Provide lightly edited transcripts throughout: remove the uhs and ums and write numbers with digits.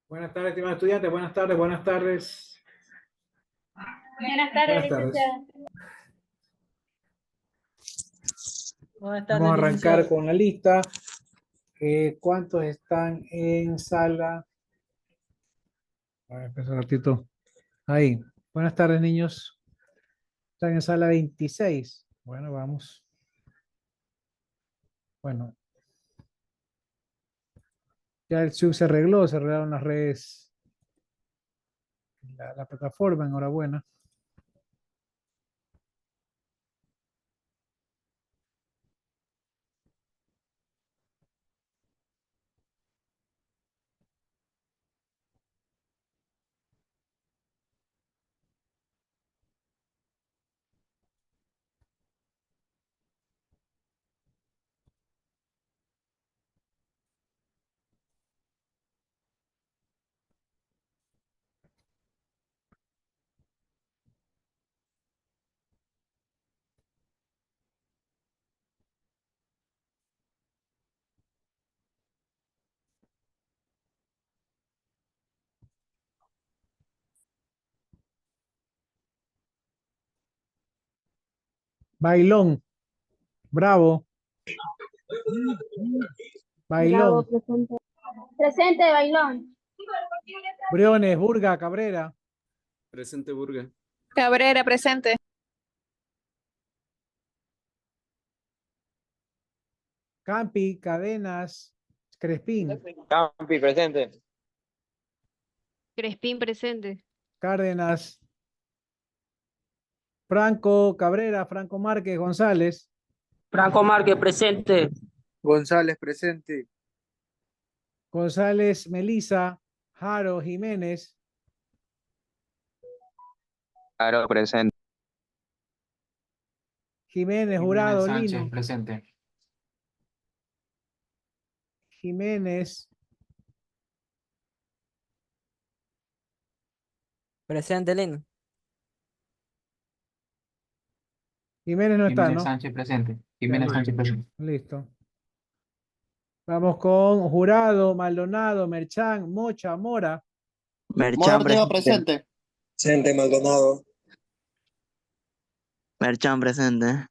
Buenas tardes, estimados estudiantes. Buenas tardes, buenas tardes. Buenas tardes, Buenas tardes. licenciada. Buenas Vamos a tardes, arrancar licenciado. con la lista. ¿Cuántos están en sala? A ver, espera un ratito. Ahí. Buenas tardes, niños. Están en sala 26. Bueno, vamos. Bueno, ya el Zoom se arreglaron las redes, la plataforma, enhorabuena. Bailón. Bravo. Bravo, Bailón. presente. Presente, Bailón. Briones, Burga, Cabrera. Presente, Burga. Cabrera, presente. Campi, Cadenas, Crespín. Campi, presente. Crespín, presente. Cárdenas, Franco, Cabrera, Franco Márquez, González, Franco Márquez, presente. González, presente. González, Melisa, Jaro, Jiménez, Claro, presente. Jiménez, Jurado, Sánchez, Lino, presente. Jiménez, Presente, Lino. Jiménez no está, Jiménez ¿no? Sánchez, presente. Ya, Jiménez listo. Sánchez, presente. Listo. Vamos con Jurado, Maldonado, Merchán, Mocha, Mora, Mora Ortega presente. Presente, Maldonado. Merchan presente.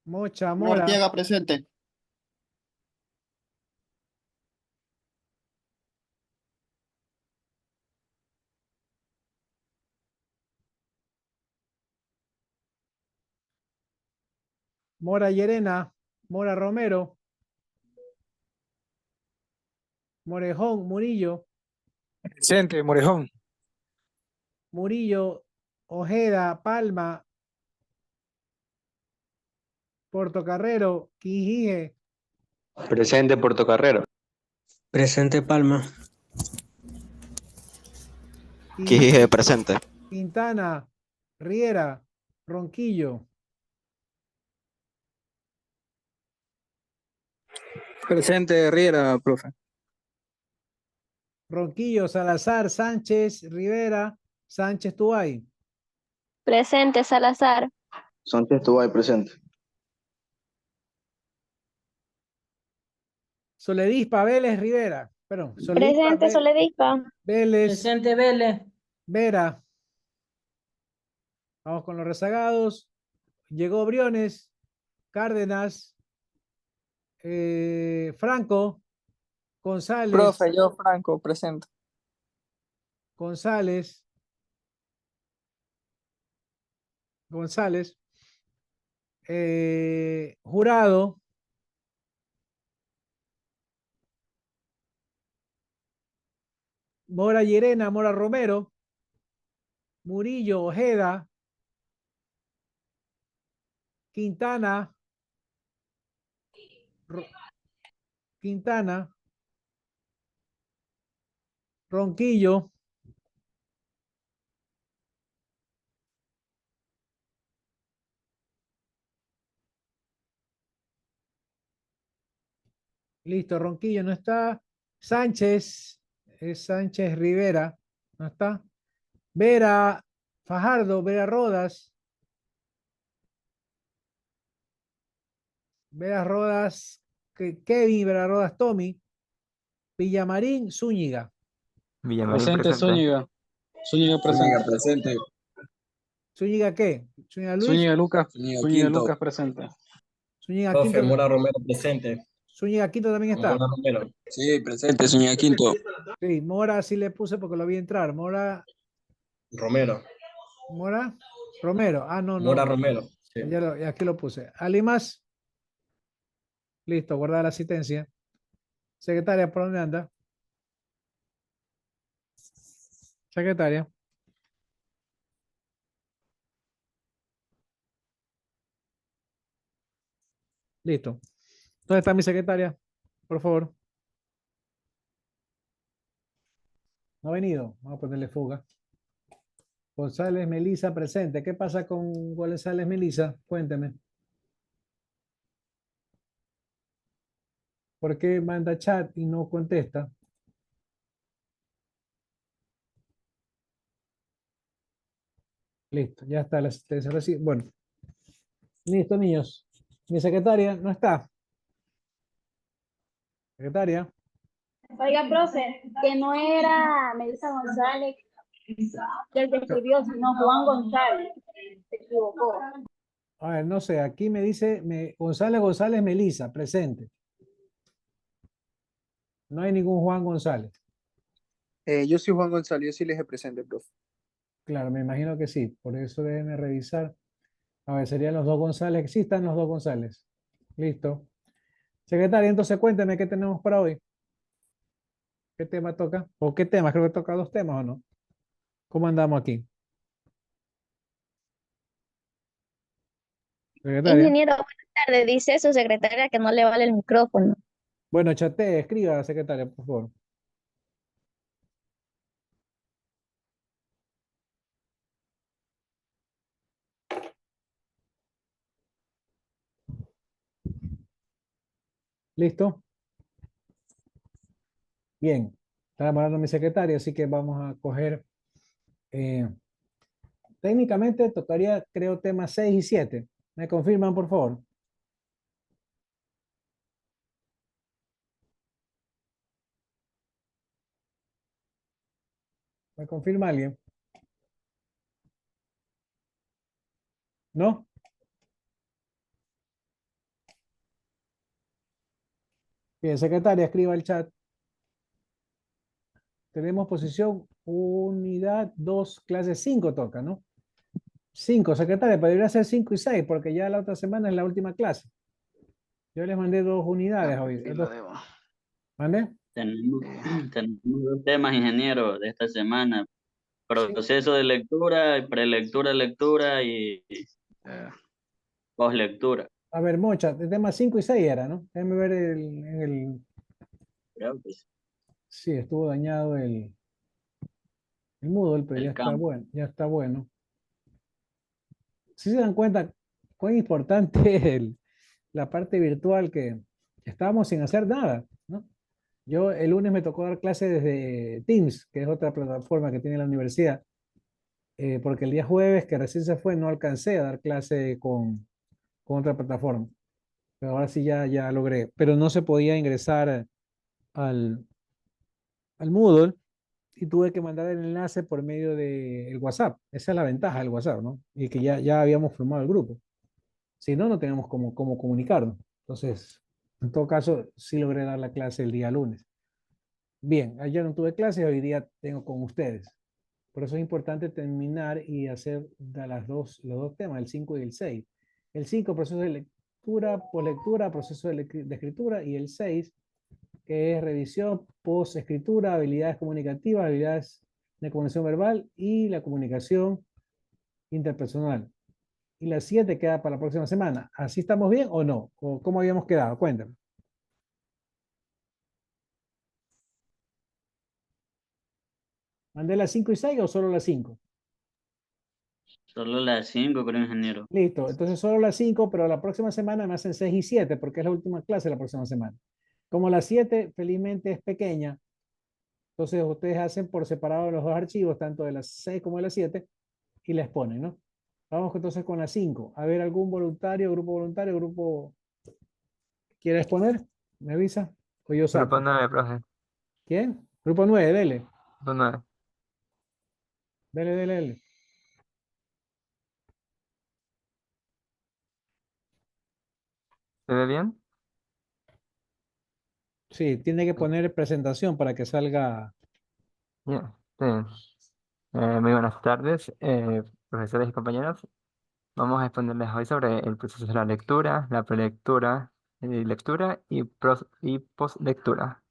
Mocha, Mora Mora, Ortega presente. Mora Llerena, Mora Romero, Morejón, Murillo, Presente, Morejón. Murillo, Ojeda, Palma, Portocarrero, Quijije, Presente, Portocarrero. Presente, Palma. Quijije presente. Quintana, Riera, Ronquillo, Presente, Riera, profe. Ronquillo, Salazar, Sánchez, Rivera, Sánchez Tuay, Presente, Salazar. Sánchez estuvo ahí presente. Soledispa, Vélez, Rivera. Perdón, Soledispa, Presente, Soledispa. Vélez, Presente, Vélez. Vera. Vamos con los rezagados. Llegó Briones, Cárdenas, Franco, González, Profe, yo, Franco, presente. González, González, Jurado, Mora Llerena, Mora Romero, Murillo, Ojeda, Quintana, Quintana, Ronquillo, listo, Ronquillo no está, Sánchez, es Sánchez Rivera, no está, Vera, Fajardo, Vera Rodas, Vera Rodas, Kevin, Vera Rodas, Tommy, Villamarín, Zúñiga. Presente Zúñiga. Zúñiga presente. presente. ¿Zúñiga qué? ¿Zúñiga Luis? Zúñiga Lucas. Zúñiga Zúñiga Quinto. Lucas presente. ¿Zúñiga Profe, Quinto? Mora Romero presente. ¿Zúñiga Quinto también está? Mora Romero. Sí, presente, Zúñiga Quinto. Sí, Mora sí le puse porque lo vi entrar. Mora, Romero. Mora, Romero. Ah, no, Mora no. Romero. Sí. Ya aquí lo puse. ¿Alguien más? Listo, guardar la asistencia. Secretaria, ¿por dónde anda? Secretaria. Listo. ¿Dónde está mi secretaria? Por favor. No ha venido. Vamos a ponerle fuga. González Melisa presente. ¿Qué pasa con González Melisa? Cuénteme. ¿Por qué manda chat y no contesta? Listo, ya está la asistencia. Bueno, listo, niños. Mi secretaria no está. Secretaria. Oiga, profe, que no era Melissa González el que escribió, sino Juan González. Se equivocó. A ver, no sé, aquí me dice González Melisa, presente. No hay ningún Juan González. Yo soy Juan González, yo sí les presente, profe. Claro, me imagino que sí. Por eso déjenme revisar. A ver, serían los dos González. Sí, están los dos González. Listo. Secretaria, entonces cuénteme qué tenemos para hoy. ¿Qué tema toca? ¿O qué temas? Creo que toca dos temas, ¿o no? ¿Cómo andamos aquí? Secretaria. Ingeniero, buenas tardes. Dice su secretaria que no le vale el micrófono. Bueno, chatee, escriba, secretaria, por favor. ¿Listo? Bien. Está hablando mi secretaria, así que vamos a coger. Técnicamente tocaría, creo, temas 6 y 7. ¿Me confirman, por favor? ¿Me confirma alguien? ¿No? Bien, secretaria, escriba el chat. Tenemos posición unidad 2, clase 5 toca, ¿no? 5, secretaria, podría ser 5 y 6 porque ya la otra semana es la última clase. Yo les mandé 2 unidades hoy. ¿Mandé? Tenemos dos temas, ingeniero, de esta semana. Proceso de lectura, prelectura, lectura y poslectura. A ver, Mocha, el tema 5 y 6 era, ¿no? Déjenme ver Creo que sí. Sí, estuvo dañado el Moodle, pero El ya está campo. bueno, ya está bueno. Si se dan cuenta cuán importante es la parte virtual que estábamos sin hacer nada, ¿no? Yo el lunes me tocó dar clase desde Teams, que es otra plataforma que tiene la universidad, porque el día jueves, que recién se fue, no alcancé a dar clase con otra plataforma. Pero ahora sí ya logré. Pero no se podía ingresar al Moodle y tuve que mandar el enlace por medio del WhatsApp. Esa es la ventaja del WhatsApp, ¿no? Y que ya habíamos formado el grupo. Si no, no tenemos cómo comunicarnos. Entonces, en todo caso, sí logré dar la clase el día lunes. Bien, ayer no tuve clase, hoy día tengo con ustedes. Por eso es importante terminar y hacer de los dos temas, el 5 y el 6. El 5, proceso de lectura, poslectura, proceso de escritura, y el 6, que es revisión, post-escritura, habilidades comunicativas, habilidades de comunicación verbal y la comunicación interpersonal. Y la 7 queda para la próxima semana. ¿Así estamos bien o no? ¿O cómo habíamos quedado? Cuéntame. ¿Mandé las 5 y 6 o solo las 5? Solo las 5, creo, ingeniero. Listo, entonces solo las 5, pero la próxima semana me hacen 6 y 7 porque es la última clase la próxima semana. Como la 7 felizmente es pequeña, entonces ustedes hacen por separado los dos archivos, tanto de las 6 como de las 7, y les ponen, ¿no? Vamos entonces con la 5. A ver, ¿algún voluntario, grupo quiere exponer? ¿Me avisa? O yo saco. Grupo 9, profe. ¿Quién? Grupo 9, dele. 9. Dele, dele, dele. ¿Se ve bien? Sí, tiene que poner presentación para que salga. Bien. Sí. Muy buenas tardes, profesores y compañeros. Vamos a exponerles hoy sobre el proceso de la lectura, la prelectura, lectura y postlectura.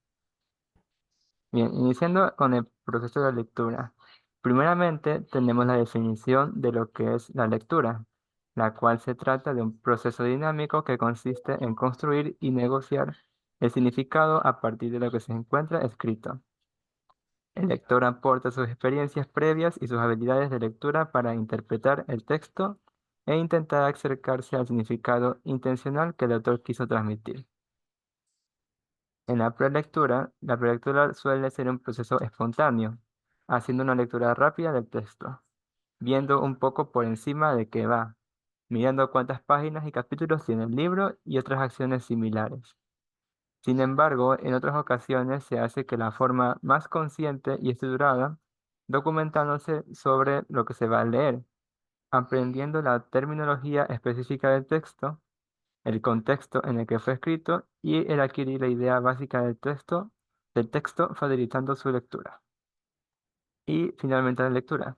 Bien, iniciando con el proceso de la lectura. Primeramente, tenemos la definición de lo que es la lectura, la cual se trata de un proceso dinámico que consiste en construir y negociar el significado a partir de lo que se encuentra escrito. El lector aporta sus experiencias previas y sus habilidades de lectura para interpretar el texto e intentar acercarse al significado intencional que el autor quiso transmitir. En la prelectura suele ser un proceso espontáneo, haciendo una lectura rápida del texto, viendo un poco por encima de qué va, mirando cuántas páginas y capítulos tiene el libro y otras acciones similares. Sin embargo, en otras ocasiones se hace que la forma más consciente y estructurada, documentándose sobre lo que se va a leer, aprendiendo la terminología específica del texto, el contexto en el que fue escrito y el adquirir la idea básica del texto facilitando su lectura. Y finalmente la lectura.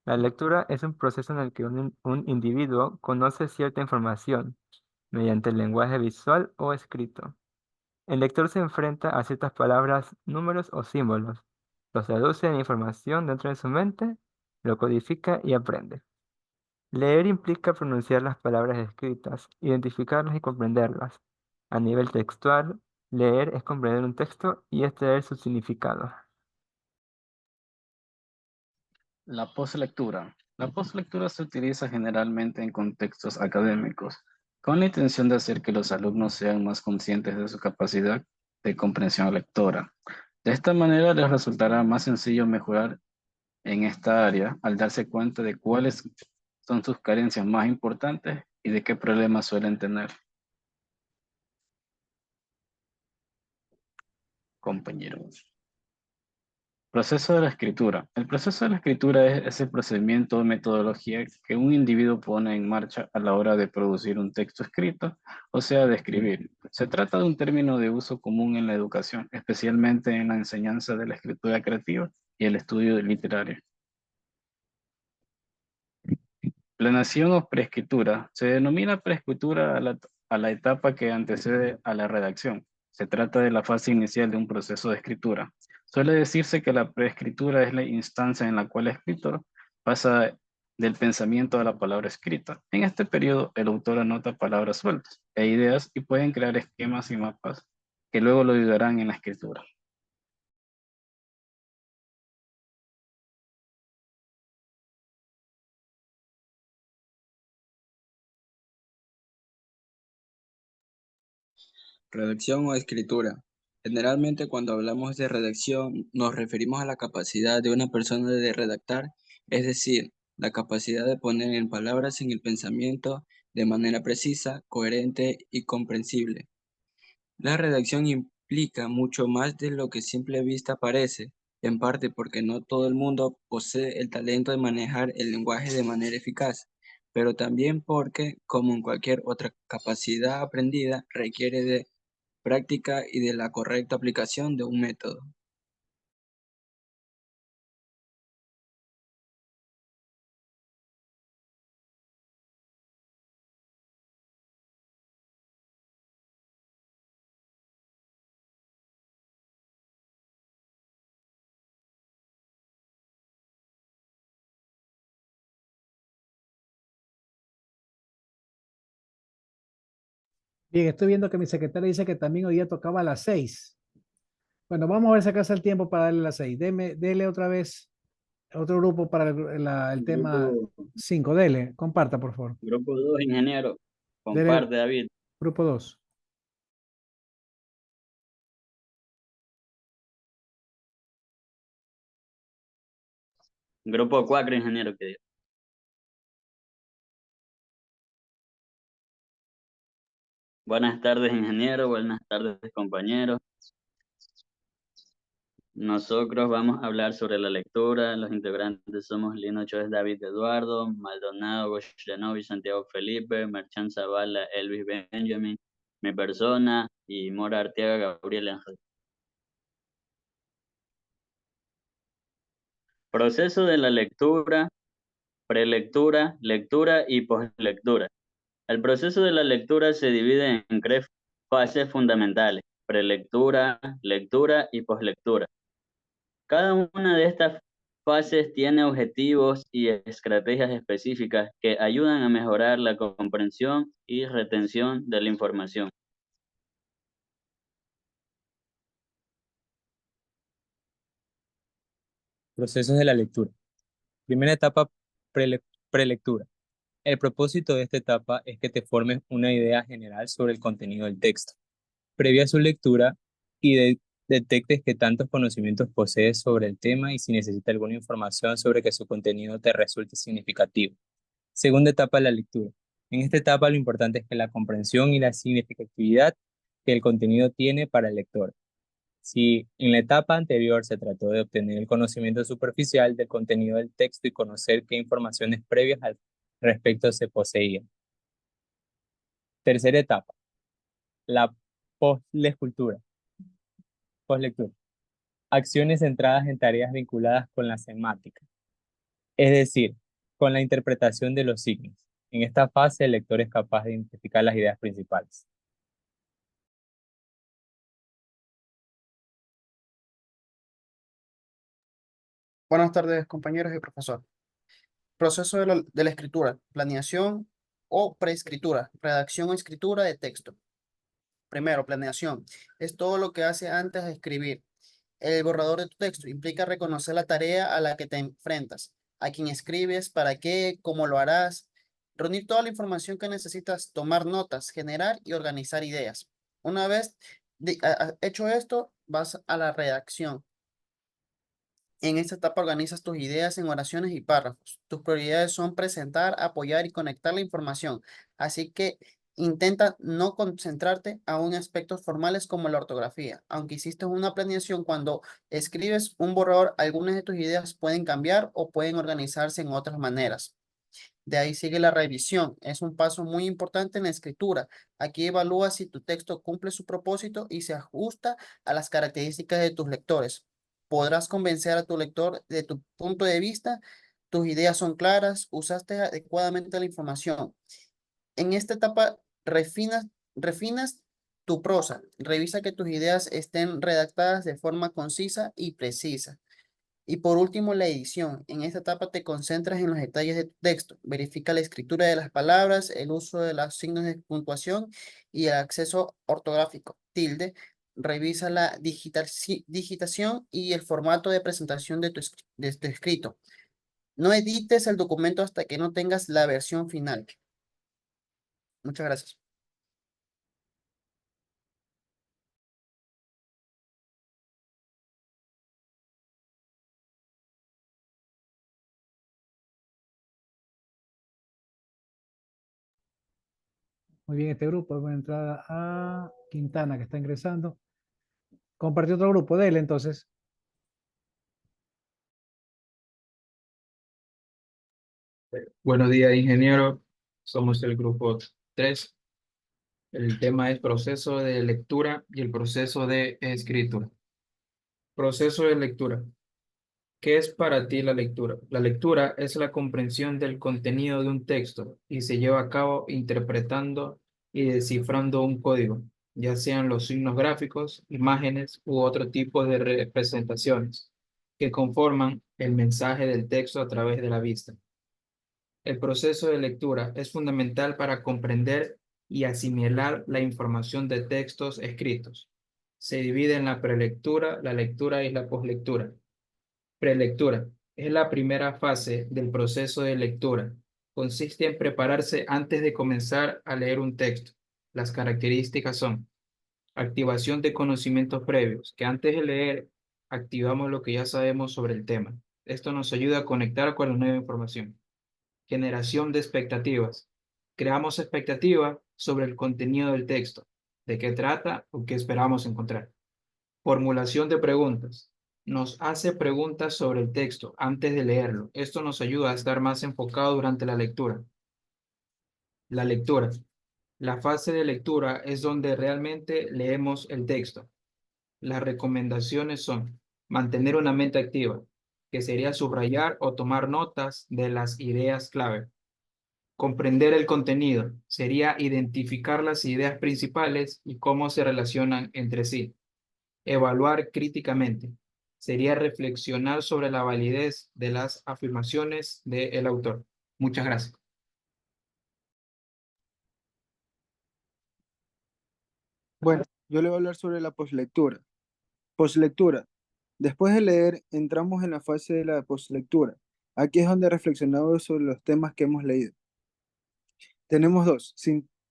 La lectura es un proceso en el que un individuo conoce cierta información mediante el lenguaje visual o escrito. El lector se enfrenta a ciertas palabras, números o símbolos, los traduce en información dentro de su mente, lo codifica y aprende. Leer implica pronunciar las palabras escritas, identificarlas y comprenderlas. A nivel textual, leer es comprender un texto y extraer su significado. La postlectura. La postlectura se utiliza generalmente en contextos académicos, con la intención de hacer que los alumnos sean más conscientes de su capacidad de comprensión lectora. De esta manera les resultará más sencillo mejorar en esta área al darse cuenta de cuáles son sus carencias más importantes y de qué problemas suelen tener. Compañeros. Proceso de la escritura. El proceso de la escritura es ese procedimiento o metodología que un individuo pone en marcha a la hora de producir un texto escrito, o sea, de escribir. Se trata de un término de uso común en la educación, especialmente en la enseñanza de la escritura creativa y el estudio literario. Planeación o preescritura. Se denomina preescritura a la etapa que antecede a la redacción. Se trata de la fase inicial de un proceso de escritura. Suele decirse que la preescritura es la instancia en la cual el escritor pasa del pensamiento a la palabra escrita. En este periodo, el autor anota palabras sueltas e ideas y pueden crear esquemas y mapas que luego lo ayudarán en la escritura. Redacción o escritura. Generalmente cuando hablamos de redacción nos referimos a la capacidad de una persona de redactar, es decir, la capacidad de poner en palabras en el pensamiento de manera precisa, coherente y comprensible. La redacción implica mucho más de lo que a simple vista parece, en parte porque no todo el mundo posee el talento de manejar el lenguaje de manera eficaz, pero también porque, como en cualquier otra capacidad aprendida, requiere de práctica y de la correcta aplicación de un método. Bien, estoy viendo que mi secretaria dice que también hoy día tocaba a las 6. Bueno, vamos a ver si alcanza el tiempo para darle las 6. Dele otra vez otro grupo para el tema Grupo, 5. Dele, comparta, por favor. grupo 2, ingeniero. Dele, Comparte, David. grupo 2. Grupo 4, ingeniero, que diga. Buenas tardes, ingeniero. Buenas tardes, compañeros. Nosotros vamos a hablar sobre la lectura. Los integrantes somos Lino Chávez, David Eduardo, Maldonado, Goshanovi, Santiago Felipe, Merchan Zavala, Elvis Benjamin, mi persona y Mora Arteaga, Gabriel Ángel. Proceso de la lectura, prelectura, lectura y postlectura. El proceso de la lectura se divide en tres fases fundamentales: prelectura, lectura y postlectura. Cada una de estas fases tiene objetivos y estrategias específicas que ayudan a mejorar la comprensión y retención de la información. Procesos de la lectura. Primera etapa, prelectura. El propósito de esta etapa es que te formes una idea general sobre el contenido del texto, previa a su lectura, y detectes qué tantos conocimientos posees sobre el tema y si necesitas alguna información sobre que su contenido te resulte significativo. Segunda etapa, la lectura. En esta etapa lo importante es que la comprensión y la significatividad que el contenido tiene para el lector. Si en la etapa anterior se trató de obtener el conocimiento superficial del contenido del texto y conocer qué informaciones previas al respecto se poseían. Tercera etapa, la postlectura. Postlectura. Acciones centradas en tareas vinculadas con la semántica, es decir, con la interpretación de los signos. En esta fase el lector es capaz de identificar las ideas principales. Buenas tardes, compañeros y profesor. Proceso de la escritura, planeación o preescritura, redacción o escritura de texto. Primero, planeación. Es todo lo que hace antes de escribir. El borrador de tu texto implica reconocer la tarea a la que te enfrentas, a quién escribes, para qué, cómo lo harás, reunir toda la información que necesitas, tomar notas, generar y organizar ideas. Una vez hecho esto, vas a la redacción. En esta etapa organizas tus ideas en oraciones y párrafos. Tus prioridades son presentar, apoyar y conectar la información. Así que intenta no concentrarte aún en aspectos formales como la ortografía. Aunque hiciste una planeación, cuando escribes un borrador, algunas de tus ideas pueden cambiar o pueden organizarse en otras maneras. De ahí sigue la revisión. Es un paso muy importante en la escritura. Aquí evalúa si tu texto cumple su propósito y se ajusta a las características de tus lectores. Podrás convencer a tu lector de tu punto de vista, tus ideas son claras, usaste adecuadamente la información. En esta etapa refinas tu prosa. Revisa que tus ideas estén redactadas de forma concisa y precisa. Y por último, la edición. En esta etapa te concentras en los detalles de tu texto. Verifica la escritura de las palabras, el uso de los signos de puntuación y el acceso ortográfico, tilde. Revisa la digitación y el formato de presentación de tu escrito. No edites el documento hasta que no tengas la versión final. Muchas gracias. Muy bien, este grupo. Buena entrada a Quintana, que está ingresando. Compartió otro grupo de él, entonces. Buenos días, ingeniero. Somos el grupo 3. El tema es proceso de lectura y el proceso de escritura. Proceso de lectura. ¿Qué es para ti la lectura? La lectura es la comprensión del contenido de un texto y se lleva a cabo interpretando y descifrando un código, ya sean los signos gráficos, imágenes u otro tipo de representaciones que conforman el mensaje del texto a través de la vista. El proceso de lectura es fundamental para comprender y asimilar la información de textos escritos. Se divide en la prelectura, la lectura y la poslectura. Prelectura es la primera fase del proceso de lectura. Consiste en prepararse antes de comenzar a leer un texto. Las características son: activación de conocimientos previos, que antes de leer activamos lo que ya sabemos sobre el tema. Esto nos ayuda a conectar con la nueva información. Generación de expectativas. Creamos expectativas sobre el contenido del texto, de qué trata o qué esperamos encontrar. Formulación de preguntas. nos hace preguntas sobre el texto antes de leerlo. Esto nos ayuda a estar más enfocado durante la lectura. La lectura. La fase de lectura es donde realmente leemos el texto. Las recomendaciones son mantener una mente activa, que sería subrayar o tomar notas de las ideas clave. Comprender el contenido sería identificar las ideas principales y cómo se relacionan entre sí. Evaluar críticamente sería reflexionar sobre la validez de las afirmaciones del autor. Muchas gracias. Bueno, yo le voy a hablar sobre la poslectura. Poslectura. Después de leer, entramos en la fase de la poslectura. Aquí es donde reflexionamos sobre los temas que hemos leído. Tenemos dos,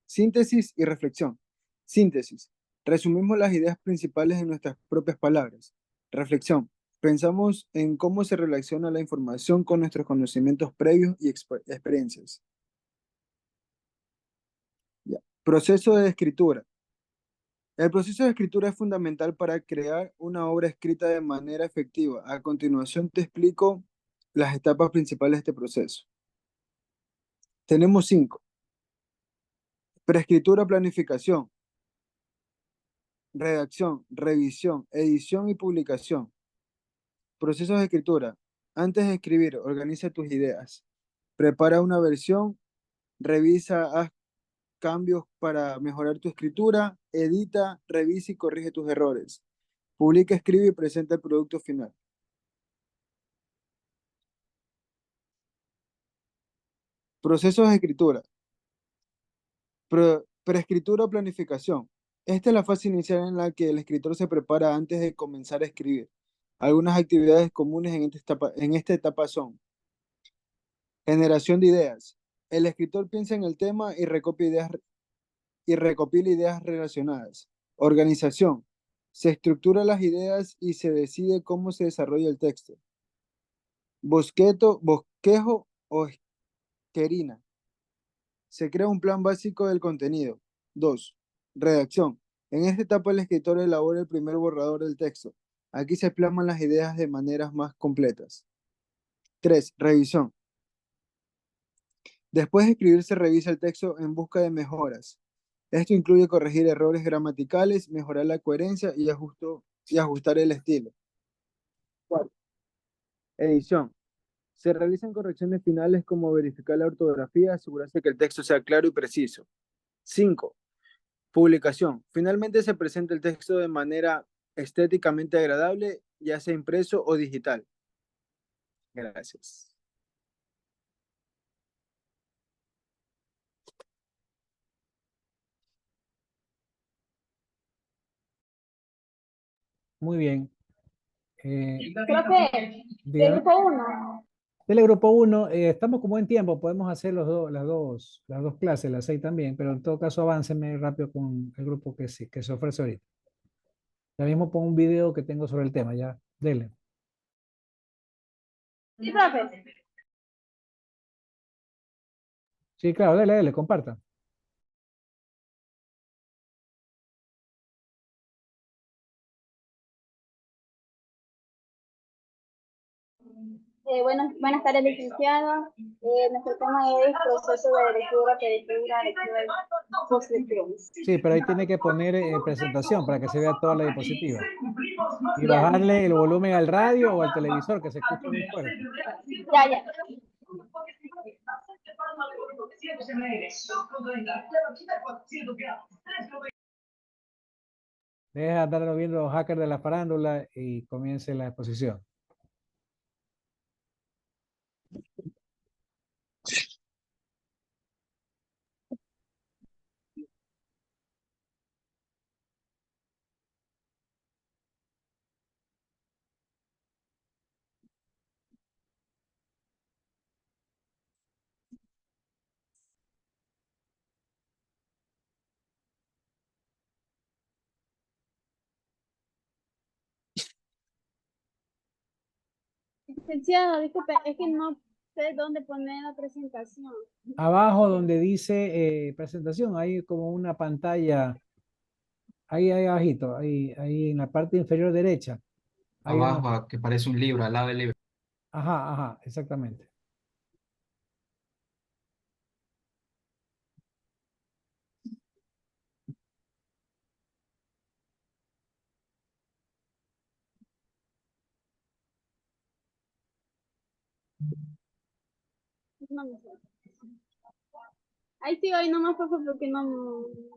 síntesis y reflexión. Síntesis. Resumimos las ideas principales en nuestras propias palabras. Reflexión. Pensamos en cómo se relaciona la información con nuestros conocimientos previos y experiencias. Ya. Proceso de escritura. El proceso de escritura es fundamental para crear una obra escrita de manera efectiva. A continuación te explico las etapas principales de este proceso. Tenemos 5. Preescritura, planificación, redacción, revisión, edición y publicación. Procesos de escritura. Antes de escribir, organiza tus ideas. Prepara una versión, revisa, haz cambios para mejorar tu escritura, edita, revisa y corrige tus errores. Publica, escribe y presenta el producto final. Procesos de escritura. Preescritura o planificación. Esta es la fase inicial en la que el escritor se prepara antes de comenzar a escribir. Algunas actividades comunes en esta etapa son: generación de ideas. El escritor piensa en el tema y recopila ideas relacionadas. Organización. Se estructura las ideas y se decide cómo se desarrolla el texto. Bosquejo o esquerina. Se crea un plan básico del contenido. 2. Redacción. En esta etapa el escritor elabora el primer borrador del texto. Aquí se plasman las ideas de maneras más completas. 3. Revisión. Después de escribir se revisa el texto en busca de mejoras. Esto incluye corregir errores gramaticales, mejorar la coherencia y ajustar el estilo. 4. Edición. Se realizan correcciones finales como verificar la ortografía, asegurarse que el texto sea claro y preciso. 5. Publicación. Finalmente se presenta el texto de manera estéticamente agradable, ya sea impreso o digital. Gracias. Muy bien. Profe, del Dígame. grupo 1. Del grupo 1, estamos como en tiempo, podemos hacer las dos clases, las 6 también, pero en todo caso aváncenme rápido con el grupo que se ofrece ahorita. Ya mismo pongo un video que tengo sobre el tema, ya, dele. Sí, profe. Sí, claro, dele, comparta. Buenas tardes, licenciado. Nuestro tema es proceso de lectura, prelectura, lectura y postlectura. Sí, pero ahí tiene que poner presentación para que se vea toda la diapositiva. Y bajarle el volumen al radio o al televisor, que se escuche muy fuerte. Ya. Deja de andarlo viendo los hackers de la farándula y comience la exposición. Licenciado, disculpe, es que no sé dónde poner la presentación. Abajo donde dice presentación, hay como una pantalla, ahí abajito, ahí en la parte inferior derecha. Hay una- abajo, que parece un libro, al lado del libro. Ajá, ajá, exactamente. No me sale. Ahí sí, hoy nomás fue porque no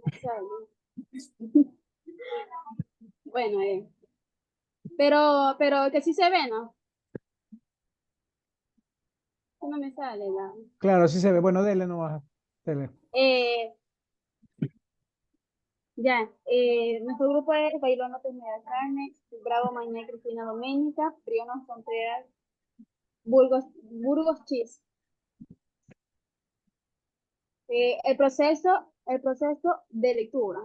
me sale. Bueno, pero que sí se ve, ¿no? No me sale la. Claro, sí se ve. Bueno, dele nomás. Dele. Eh, ya, nuestro grupo es Bailón López Media Carne, Bravo Mañé Cristina Doménica, Briones Contreras, Burgos Chis. El proceso de lectura.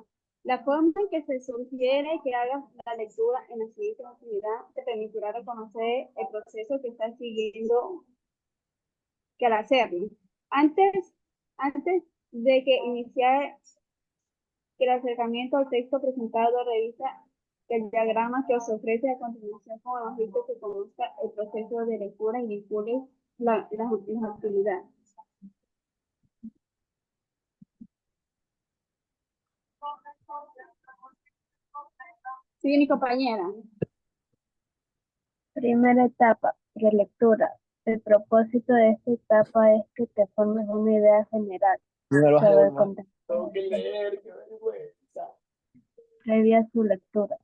La forma en que se sugiere que hagas la lectura en la siguiente actividad te permitirá reconocer el proceso que estás siguiendo que al hacerlo. Antes de que iniciar el acercamiento al texto presentado, revisa el diagrama que os ofrece a continuación con el objeto que conozca el proceso de lectura y vincule las actividades. Sigue mi compañera. Primera etapa, relectura. El propósito de esta etapa es que te formes una idea general sobre el contenido previa a su lectura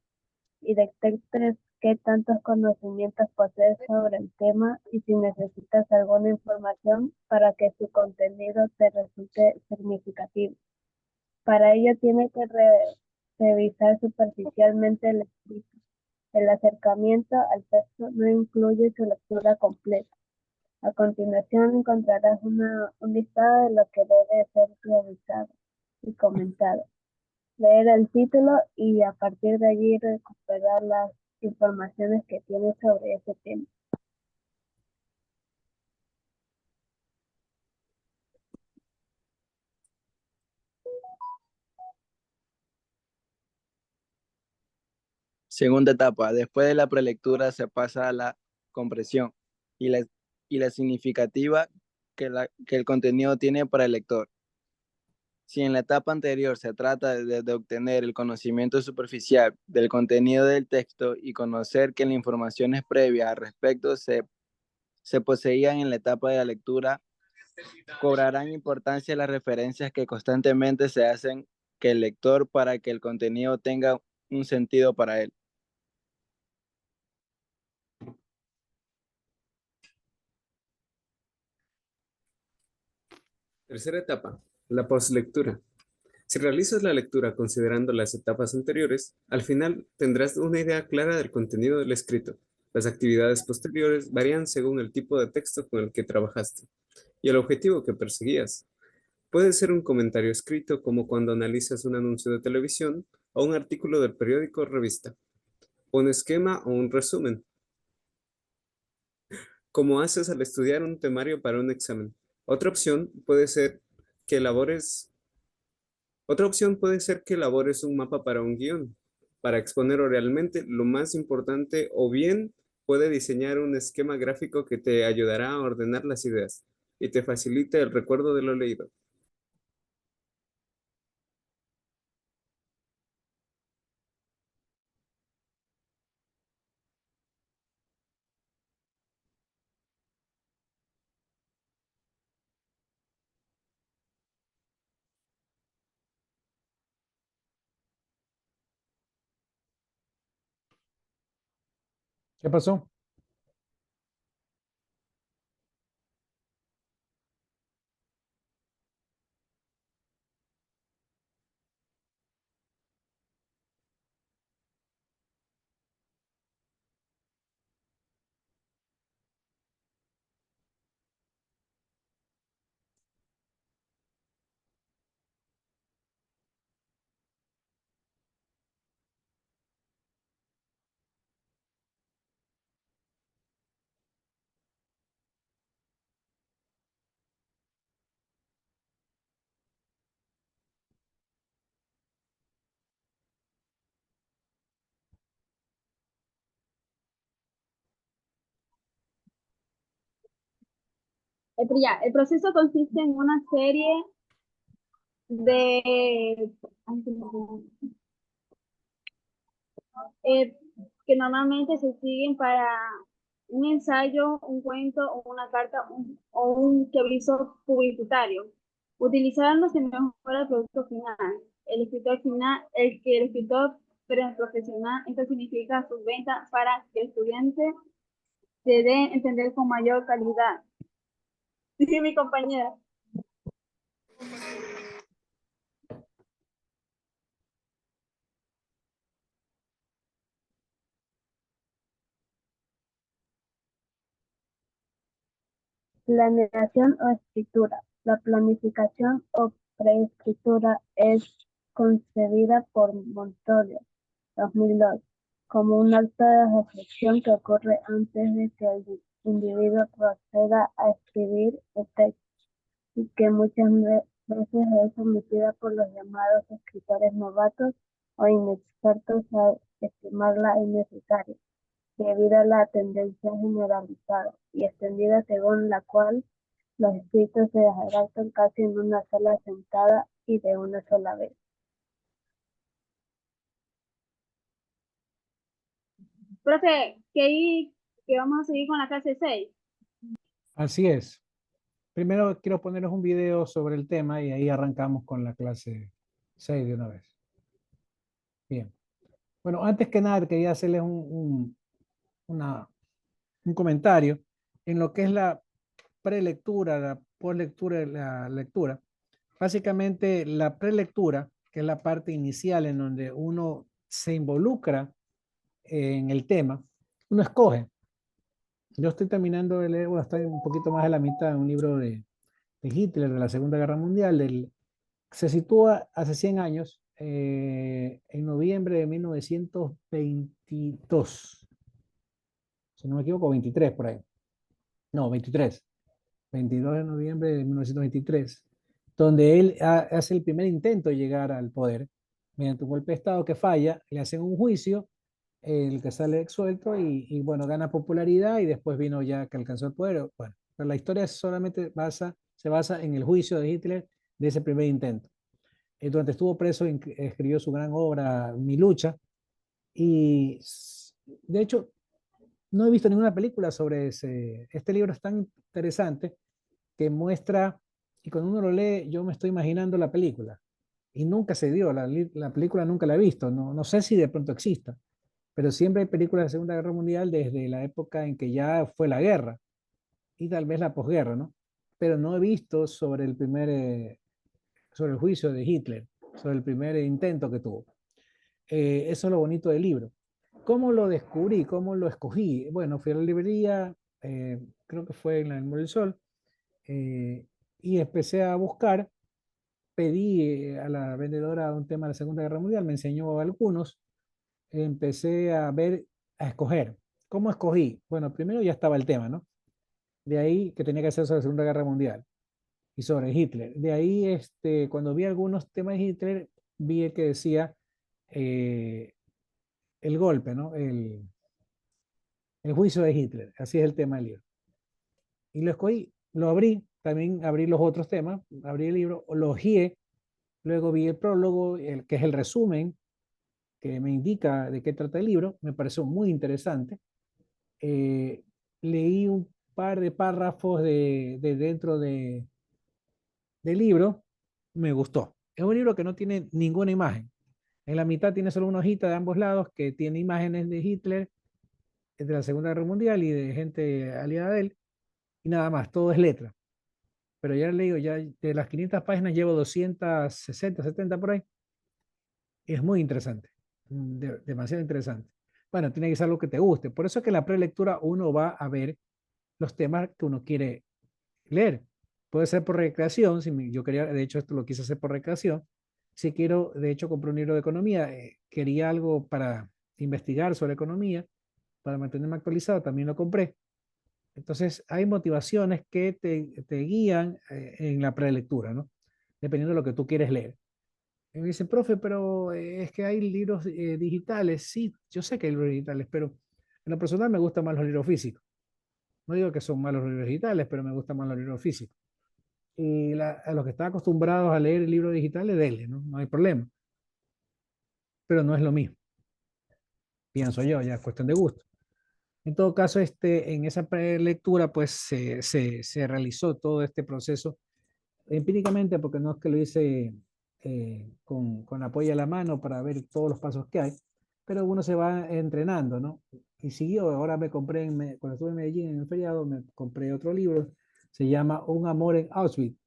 y detectes qué tantos conocimientos posees sobre el tema y si necesitas alguna información para que su contenido te resulte significativo. Para ello tienes que revisar superficialmente el escrito. El acercamiento al texto no incluye su lectura completa. A continuación encontrarás un listado de lo que debe ser revisado y comentado. Leer el título y a partir de allí recuperar las informaciones que tienes sobre ese tema. Segunda etapa. Después de la prelectura se pasa a la compresión y la significativa que el contenido tiene para el lector. Si en la etapa anterior se trata de obtener el conocimiento superficial del contenido del texto y conocer que las informaciones previas al respecto se poseían en la etapa de la lectura, cobrarán importancia las referencias que constantemente se hacen que el lector para que el contenido tenga un sentido para él. Tercera etapa, la postlectura. Si realizas la lectura considerando las etapas anteriores, al final tendrás una idea clara del contenido del escrito. Las actividades posteriores varían según el tipo de texto con el que trabajaste y el objetivo que perseguías. Puede ser un comentario escrito como cuando analizas un anuncio de televisión o un artículo del periódico o revista, un esquema o un resumen, como haces al estudiar un temario para un examen. Otra opción puede ser que elabores Otra opción puede ser que elabores un mapa para un guión, para exponer oralmente lo más importante, o bien puede diseñar un esquema gráfico que te ayudará a ordenar las ideas y te facilite el recuerdo de lo leído. ¿Qué pasó? Pero ya, el proceso consiste en una serie de, ay, se me olvidó. Eh, que normalmente se siguen para un ensayo, un cuento o una carta o un aviso publicitario. Utilizándose mejor el producto final. El escritor profesional, esto significa su venta para que el estudiante se dé a entender con mayor calidad. Dice mi compañera. Planeación o escritura. La planificación o preescritura es concebida por Montoliu, 2002, como un acto de reflexión que ocurre antes de que el individuo proceda a escribir el texto y que muchas veces es omitida por los llamados escritores novatos o inexpertos al estimarla innecesaria, debido a la tendencia generalizada y extendida según la cual los escritos se redactan casi en una sola sentada y de una sola vez. Profe, que vamos a seguir con la clase 6. Así es. Primero quiero ponerles un video sobre el tema y ahí arrancamos con la clase 6 de una vez. Bien. Bueno, antes que nada quería hacerles un comentario en lo que es la prelectura, la postlectura y la lectura. Básicamente la prelectura, que es la parte inicial en donde uno se involucra en el tema, uno escoge. Yo estoy terminando de leer, bueno, estoy un poquito más de la mitad, un libro de Hitler de la Segunda Guerra Mundial. Se sitúa hace 100 años, en noviembre de 1922. Si no me equivoco, 23 por ahí. No, 23. 22 de noviembre de 1923, donde él hace el primer intento de llegar al poder mediante un golpe de Estado que falla, le hacen un juicio, el que sale exsuelto y bueno, gana popularidad y después vino ya que alcanzó el poder. Bueno, pero la historia solamente se basa en el juicio de Hitler de ese primer intento. Durante estuvo preso, escribió su gran obra, Mi lucha, y de hecho no he visto ninguna película sobre este libro. Es tan interesante que muestra, y cuando uno lo lee, yo me estoy imaginando la película, y nunca se dio, la película nunca la he visto, no sé si de pronto exista, pero siempre hay películas de Segunda Guerra Mundial desde la época en que ya fue la guerra, y tal vez la posguerra, ¿no? Pero no he visto sobre sobre el juicio de Hitler, sobre el primer intento que tuvo. Eso es lo bonito del libro. ¿Cómo lo descubrí? ¿Cómo lo escogí? Bueno, fui a la librería, creo que fue en la del Sol, y empecé a buscar, pedí a la vendedora un tema de la Segunda Guerra Mundial, me enseñó algunos, empecé a ver, a escoger. ¿Cómo escogí? Bueno, primero ya estaba el tema, ¿no? De ahí que tenía que hacer sobre la Segunda Guerra Mundial y sobre Hitler. De ahí, cuando vi algunos temas de Hitler, vi el que decía el golpe, ¿no? El juicio de Hitler, así es el tema del libro. Y lo escogí, lo abrí, también abrí los otros temas, abrí el libro, lo hojeé, luego vi el prólogo, que es el resumen, que me indica de qué trata el libro, me pareció muy interesante. Leí un par de párrafos de dentro del libro, me gustó. Es un libro que no tiene ninguna imagen. En la mitad tiene solo una hojita de ambos lados que tiene imágenes de Hitler, de la Segunda Guerra Mundial y de gente aliada a él, y nada más, todo es letra. Pero ya le digo, ya de las 500 páginas llevo 260, 70 por ahí. Es muy interesante, demasiado interesante. Bueno, tiene que ser algo que te guste. Por eso es que en la prelectura uno va a ver los temas que uno quiere leer. Puede ser por recreación, yo quería, de hecho esto lo quise hacer por recreación. Si quiero, de hecho compré un libro de economía, quería algo para investigar sobre economía, para mantenerme actualizado, también lo compré. Entonces, hay motivaciones que te guían en la prelectura, ¿no? Dependiendo de lo que tú quieres leer. Y me dicen, profe, pero es que hay libros digitales. Sí, yo sé que hay libros digitales, pero en lo personal me gustan más los libros físicos. No digo que son malos los libros digitales, pero me gustan más los libros físicos. Y a los que están acostumbrados a leer el libro digital, denle, ¿no? No hay problema. Pero no es lo mismo, pienso yo, ya es cuestión de gusto. En todo caso, en esa prelectura, pues se realizó todo este proceso empíricamente, porque no es que lo hice con apoyo a la mano para ver todos los pasos que hay, pero uno se va entrenando, ¿no? Y siguió, ahora me compré, cuando estuve en Medellín en el feriado, me compré otro libro, se llama Un amor en Auschwitz,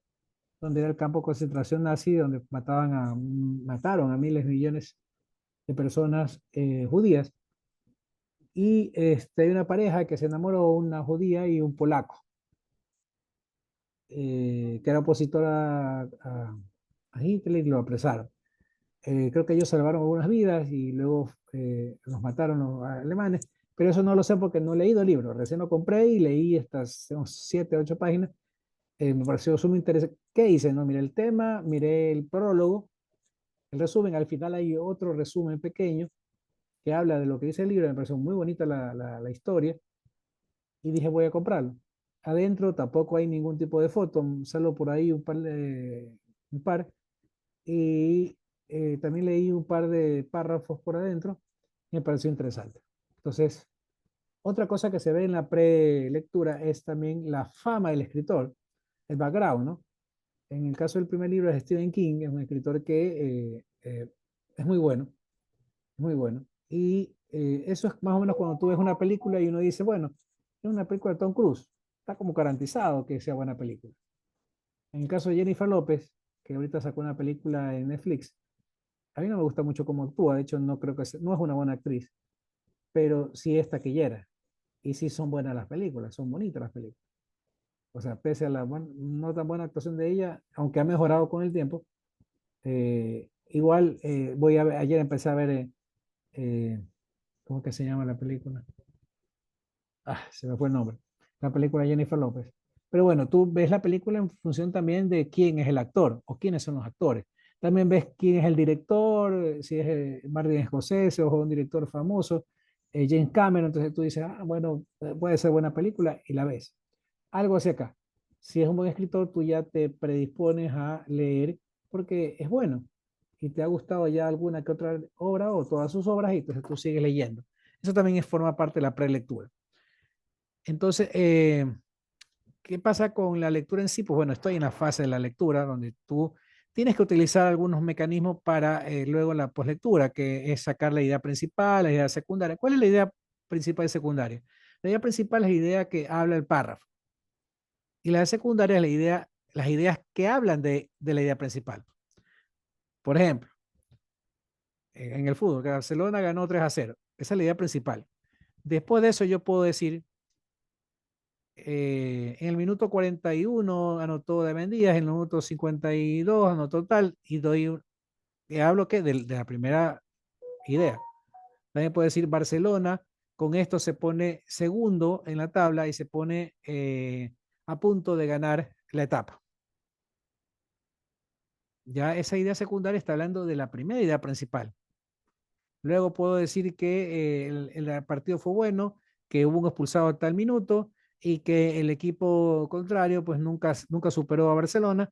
donde era el campo de concentración nazi, donde mataron a miles, millones de personas judías. Y hay una pareja que se enamoró, una judía y un polaco, que era opositor a Hitler y lo apresaron. Creo que ellos salvaron algunas vidas y luego los mataron los alemanes, pero eso no lo sé porque no he leído el libro. Recién lo compré y leí estas 7, 8 páginas. Me pareció súper interesante. ¿Qué hice? No, miré el tema, miré el prólogo, el resumen. Al final hay otro resumen pequeño que habla de lo que dice el libro. Me pareció muy bonita la historia y dije voy a comprarlo. Adentro tampoco hay ningún tipo de foto, solo por ahí un par. Y también leí un par de párrafos por adentro y me pareció interesante. Entonces, otra cosa que se ve en la prelectura es también la fama del escritor, el background, ¿no? En el caso del primer libro de Stephen King, es un escritor que es muy bueno, muy bueno. Y eso es más o menos cuando tú ves una película y uno dice, bueno, es una película de Tom Cruise, está como garantizado que sea buena película. En el caso de Jennifer López, que ahorita sacó una película en Netflix, a mí no me gusta mucho cómo actúa, de hecho no creo que no es una buena actriz, pero sí es taquillera. Y sí son buenas las películas, son bonitas las películas. O sea, pese a la no tan buena actuación de ella, aunque ha mejorado con el tiempo, igual ayer empecé a ver, ¿cómo que se llama la película? Se me fue el nombre. La película de Jennifer López. Pero bueno, tú ves la película en función también de quién es el actor o quiénes son los actores. También ves quién es el director, si es Martin Scorsese o un director famoso, James Cameron. Entonces tú dices, bueno, puede ser buena película y la ves. Algo así acá. Si es un buen escritor, tú ya te predispones a leer porque es bueno y te ha gustado ya alguna que otra obra o todas sus obras y entonces tú sigues leyendo. Eso también forma parte de la prelectura. Entonces, ¿qué pasa con la lectura en sí? Pues bueno, estoy en la fase de la lectura donde tú tienes que utilizar algunos mecanismos para luego la poslectura, que es sacar la idea principal, la idea secundaria. ¿Cuál es la idea principal y secundaria? La idea principal es la idea que habla el párrafo. Y la secundaria es las ideas que hablan de la idea principal. Por ejemplo, en el fútbol, que Barcelona ganó 3-0. Esa es la idea principal. Después de eso yo puedo decir, en el minuto 41 anotó David Díaz, en el minuto 52 anotó tal, y hablo que de la primera idea. También puedo decir Barcelona, con esto se pone segundo en la tabla y se pone a punto de ganar la etapa. Ya esa idea secundaria está hablando de la primera idea principal. Luego puedo decir que el partido fue bueno, que hubo un expulsado a tal minuto y que el equipo contrario pues nunca superó a Barcelona,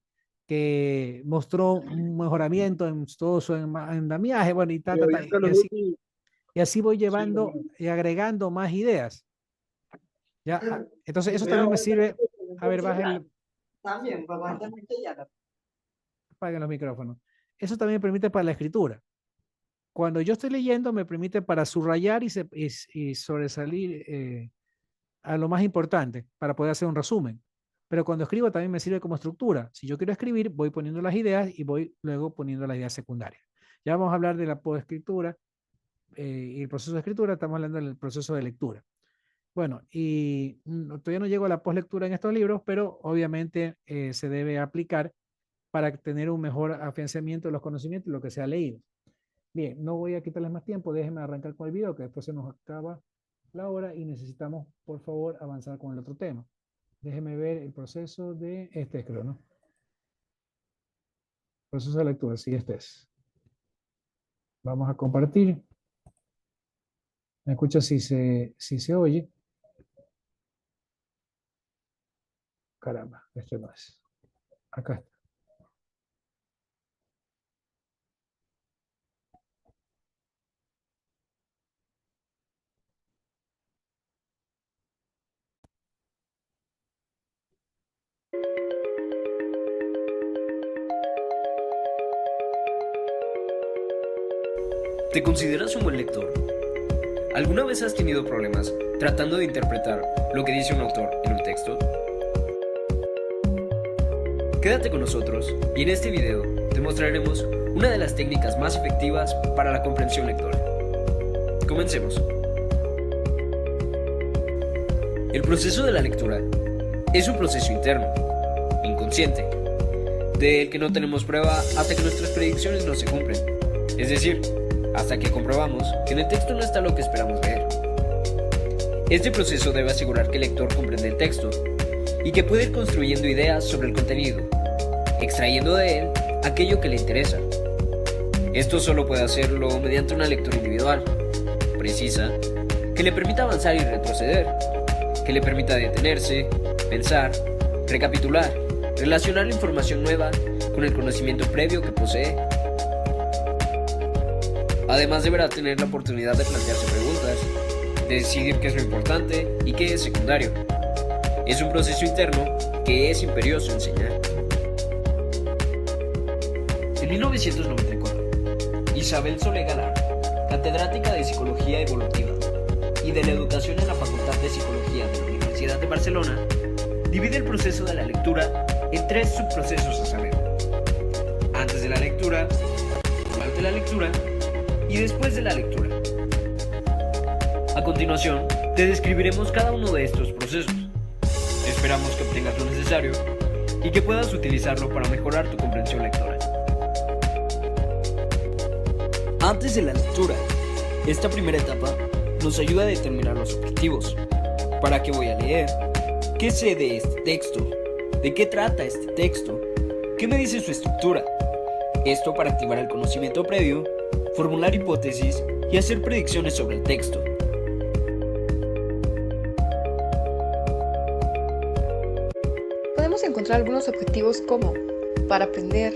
que mostró un mejoramiento en todo su andamiaje, bueno, y así voy llevando y agregando más ideas. ¿Ya? Entonces eso también me sirve. A ver, apaguen los micrófonos. Eso también me permite para la escritura. Cuando yo estoy leyendo, me permite para subrayar y sobresalir a lo más importante para poder hacer un resumen. Pero cuando escribo también me sirve como estructura. Si yo quiero escribir, voy poniendo las ideas y voy luego poniendo las ideas secundarias. Ya vamos a hablar de la posescritura y el proceso de escritura, estamos hablando del proceso de lectura. Bueno, y todavía no llego a la poslectura en estos libros, pero obviamente se debe aplicar para tener un mejor afianzamiento de los conocimientos y lo que se ha leído. Bien, no voy a quitarles más tiempo, déjenme arrancar con el video, que después se nos acaba la hora y necesitamos, por favor, avanzar con el otro tema. Déjenme ver el proceso de creo, ¿no? Proceso de lectura, sí, este es. Vamos a compartir. Me escucha si se oye. caramba, este más. Acá está. ¿Te consideras un buen lector? ¿Alguna vez has tenido problemas tratando de interpretar lo que dice un autor en un texto? Quédate con nosotros y en este video te mostraremos una de las técnicas más efectivas para la comprensión lectora. Comencemos. El proceso de la lectura es un proceso interno, inconsciente, del que no tenemos prueba hasta que nuestras predicciones no se cumplen. Es decir, hasta que comprobamos que en el texto no está lo que esperamos leer. Este proceso debe asegurar que el lector comprende el texto y que puede ir construyendo ideas sobre el contenido, extrayendo de él aquello que le interesa. Esto solo puede hacerlo mediante una lectura individual, precisa, que le permita avanzar y retroceder, que le permita detenerse, pensar, recapitular, relacionar la información nueva con el conocimiento previo que posee. Además deberá tener la oportunidad de plantearse preguntas, de decidir qué es lo importante y qué es secundario. Es un proceso interno que es imperioso enseñar. En 1994, Isabel Solé Galán, catedrática de Psicología Evolutiva y de la Educación en la Facultad de Psicología de la Universidad de Barcelona, divide el proceso de la lectura en 3 subprocesos a saber: antes de la lectura, durante la lectura y después de la lectura. A continuación, te describiremos cada uno de estos procesos. Esperamos que obtengas lo necesario y que puedas utilizarlo para mejorar tu comprensión lectora. Antes de la lectura, esta primera etapa nos ayuda a determinar los objetivos. ¿Para qué voy a leer? ¿Qué sé de este texto? ¿De qué trata este texto? ¿Qué me dice su estructura? Esto para activar el conocimiento previo, formular hipótesis y hacer predicciones sobre el texto. Podemos encontrar algunos objetivos como para aprender,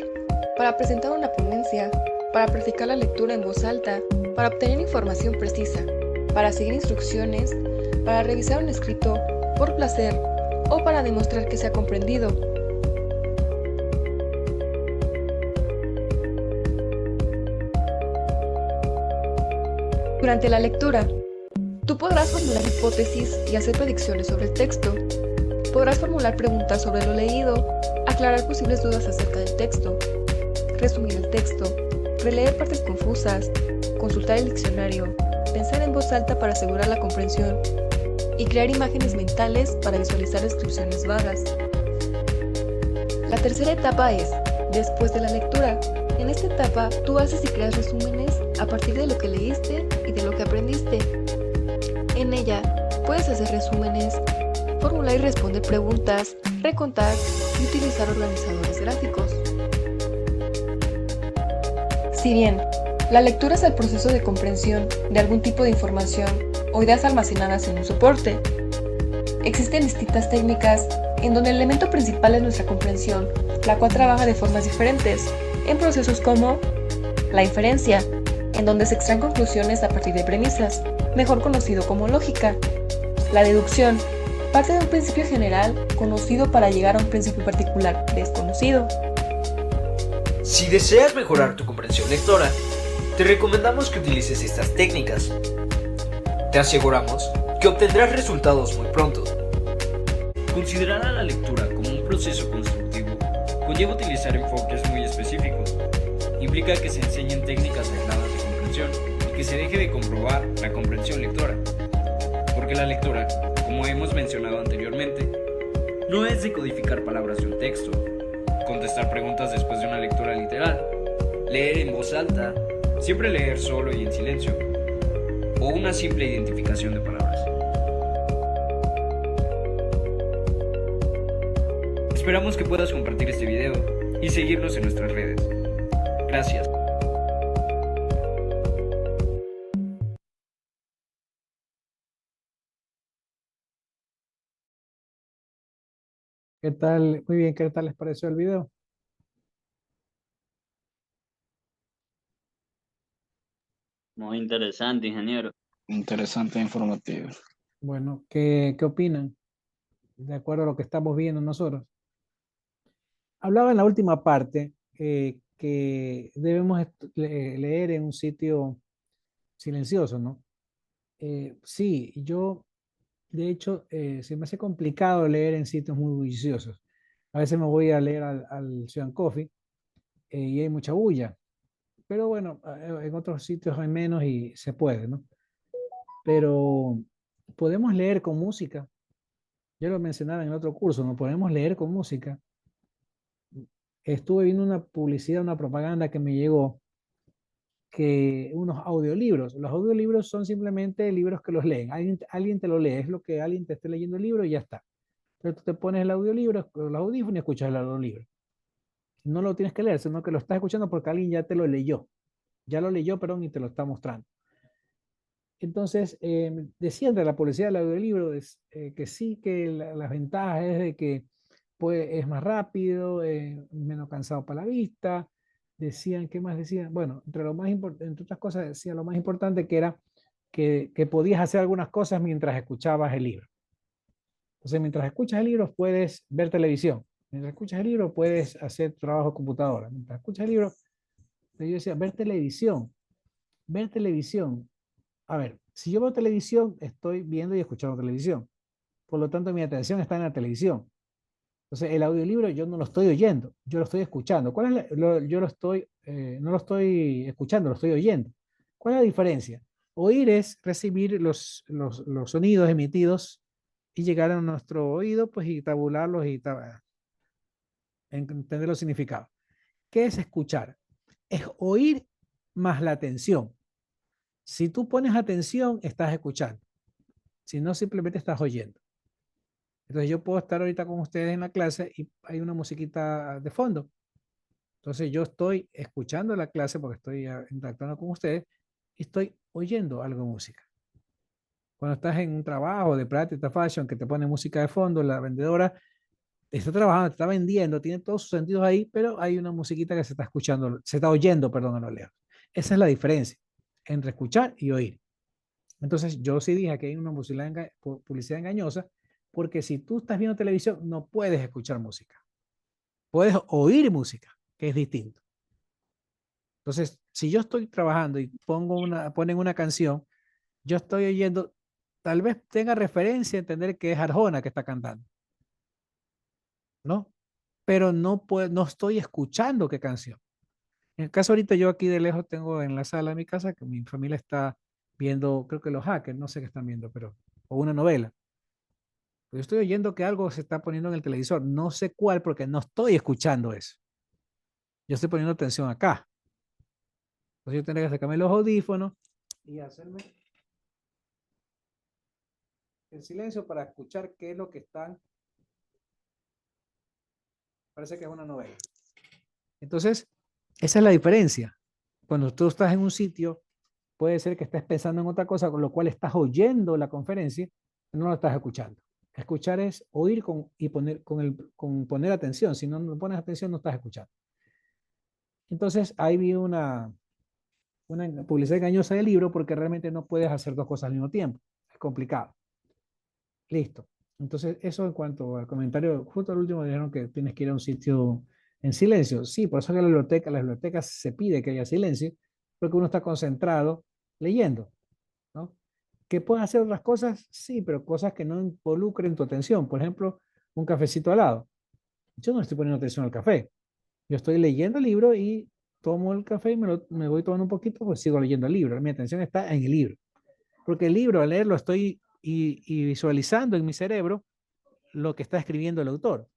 para presentar una ponencia, para practicar la lectura en voz alta, para obtener información precisa, para seguir instrucciones, para revisar un escrito por placer o para demostrar que se ha comprendido. Durante la lectura, tú podrás formular hipótesis y hacer predicciones sobre el texto. Podrás formular preguntas sobre lo leído, aclarar posibles dudas acerca del texto, resumir el texto, releer partes confusas, consultar el diccionario, pensar en voz alta para asegurar la comprensión y crear imágenes mentales para visualizar descripciones vagas. La tercera etapa es después de la lectura. En esta etapa, tú haces y creas resúmenes a partir de lo que leíste y de lo que aprendiste. En ella, puedes hacer resúmenes, formular y responder preguntas, recontar y utilizar organizadores gráficos. Si bien la lectura es el proceso de comprensión de algún tipo de información o ideas almacenadas en un soporte, existen distintas técnicas en donde el elemento principal es nuestra comprensión, la cual trabaja de formas diferentes en procesos como la inferencia, en donde se extraen conclusiones a partir de premisas, mejor conocido como lógica. La deducción parte de un principio general conocido para llegar a un principio particular desconocido. Si deseas mejorar tu comprensión lectora, te recomendamos que utilices estas técnicas. Te aseguramos que obtendrás resultados muy pronto. Considerar a la lectura como un proceso constructivo conlleva utilizar enfoques muy específicos. Implica que se enseñen técnicas aisladas de comprensión y que se deje de comprobar la comprensión lectora. Porque la lectura, como hemos mencionado anteriormente, no es decodificar palabras de un texto, contestar preguntas después de una lectura literal, leer en voz alta, siempre leer solo y en silencio, o una simple identificación de palabras. Esperamos que puedas compartir este video y seguirnos en nuestras redes. Gracias. ¿Qué tal? Muy bien, ¿qué tal les pareció el video? Muy interesante, ingeniero. Interesante e informativo. Bueno, ¿qué opinan? De acuerdo a lo que estamos viendo nosotros. Hablaba en la última parte que debemos leer en un sitio silencioso, ¿no? Sí, yo, de hecho, se me hace complicado leer en sitios muy bulliciosos. A veces me voy a leer al Ciudad Coffee y hay mucha bulla. Pero bueno, en otros sitios hay menos y se puede, ¿no? Pero podemos leer con música. Yo lo mencionaba en el otro curso, no podemos leer con música. Estuve viendo una publicidad, una propaganda que me llegó, que unos audiolibros. Los audiolibros son simplemente libros que los leen. Alguien te lo lee, es lo que alguien te esté leyendo el libro y ya está. Pero tú te pones el audiolibro, los audífonos y escuchas el audiolibro. No lo tienes que leer, sino que lo estás escuchando porque alguien ya te lo leyó. Ya lo leyó, perdón, y te lo está mostrando. Entonces, decían de la publicidad del audiolibro que sí, que las ventajas es de que pues, es más rápido, menos cansado para la vista. Decían, ¿qué más decían? Bueno, entre otras cosas, decía lo más importante que era que podías hacer algunas cosas mientras escuchabas el libro. Entonces, mientras escuchas el libro, puedes ver televisión. Mientras escuchas el libro, puedes hacer trabajo de computadora. Mientras escuchas el libro, yo decía, ver televisión. Ver televisión. A ver, si yo veo televisión, estoy viendo y escuchando televisión. Por lo tanto, mi atención está en la televisión. Entonces, el audiolibro yo no lo estoy oyendo, yo lo estoy escuchando. ¿Cuál es yo lo estoy, no lo estoy escuchando, lo estoy oyendo? ¿Cuál es la diferencia? Oír es recibir los sonidos emitidos y llegar a nuestro oído, pues, y tabularlos y entender los significados. ¿Qué es escuchar? Es oír más la atención. Si tú pones atención, estás escuchando. Si no, simplemente estás oyendo. Entonces yo puedo estar ahorita con ustedes en la clase y hay una musiquita de fondo. Entonces yo estoy escuchando la clase porque estoy interactuando con ustedes y estoy oyendo algo de música. Cuando estás en un trabajo de práctica fashion que te pone música de fondo, la vendedora está trabajando, te está vendiendo, tiene todos sus sentidos ahí, pero hay una musiquita que se está escuchando, se está oyendo, perdón, a lo lejos. Esa es la diferencia entre escuchar y oír. Entonces, yo sí dije que hay una publicidad engañosa, porque si tú estás viendo televisión, no puedes escuchar música. Puedes oír música, que es distinto. Entonces, si yo estoy trabajando y ponen una canción, yo estoy oyendo, tal vez tenga referencia a entender que es Arjona que está cantando, ¿no? Pero no estoy escuchando qué canción. En el caso ahorita yo aquí de lejos tengo en la sala de mi casa que mi familia está viendo, creo que Los Hackers, no sé qué están viendo, pero, o una novela. Yo estoy oyendo que algo se está poniendo en el televisor, no sé cuál porque no estoy escuchando eso. Yo estoy poniendo atención acá. Entonces yo tendría que sacarme los audífonos y hacerme el silencio para escuchar qué es lo que están. Parece que es una novela. Entonces, esa es la diferencia. Cuando tú estás en un sitio, puede ser que estés pensando en otra cosa, con lo cual estás oyendo la conferencia, no la estás escuchando. Escuchar es oír y con poner atención. Si no pones atención, no estás escuchando. Entonces, ahí vi una publicidad engañosa del libro porque realmente no puedes hacer dos cosas al mismo tiempo. Es complicado. Listo. Entonces, eso en cuanto al comentario, justo al último dijeron que tienes que ir a un sitio en silencio. Sí, por eso que las bibliotecas se pide que haya silencio, porque uno está concentrado leyendo, ¿no? ¿Que puedes hacer otras cosas? Sí, pero cosas que no involucren tu atención. Por ejemplo, un cafecito al lado. Yo no estoy poniendo atención al café. Yo estoy leyendo el libro y tomo el café y me voy tomando un poquito, pues sigo leyendo el libro. Mi atención está en el libro. Porque el libro, al leerlo, estoy y visualizando en mi cerebro lo que está escribiendo el autor.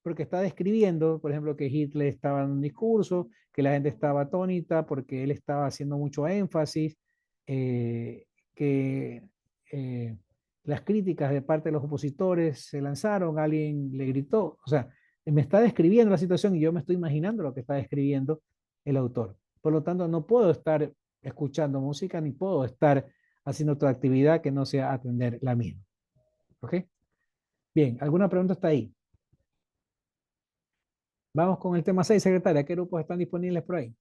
Porque está describiendo, por ejemplo, que Hitler estaba en un discurso, que la gente estaba atónita porque él estaba haciendo mucho énfasis, que las críticas de parte de los opositores se lanzaron, alguien le gritó, o sea, me está describiendo la situación y yo me estoy imaginando lo que está describiendo el autor. Por lo tanto, no puedo estar escuchando música ni puedo estar haciendo otra actividad que no sea atender la misma. ¿Ok? Bien, ¿alguna pregunta hasta ahí? Vamos con el tema 6, secretaria. ¿Qué grupos están disponibles por ahí?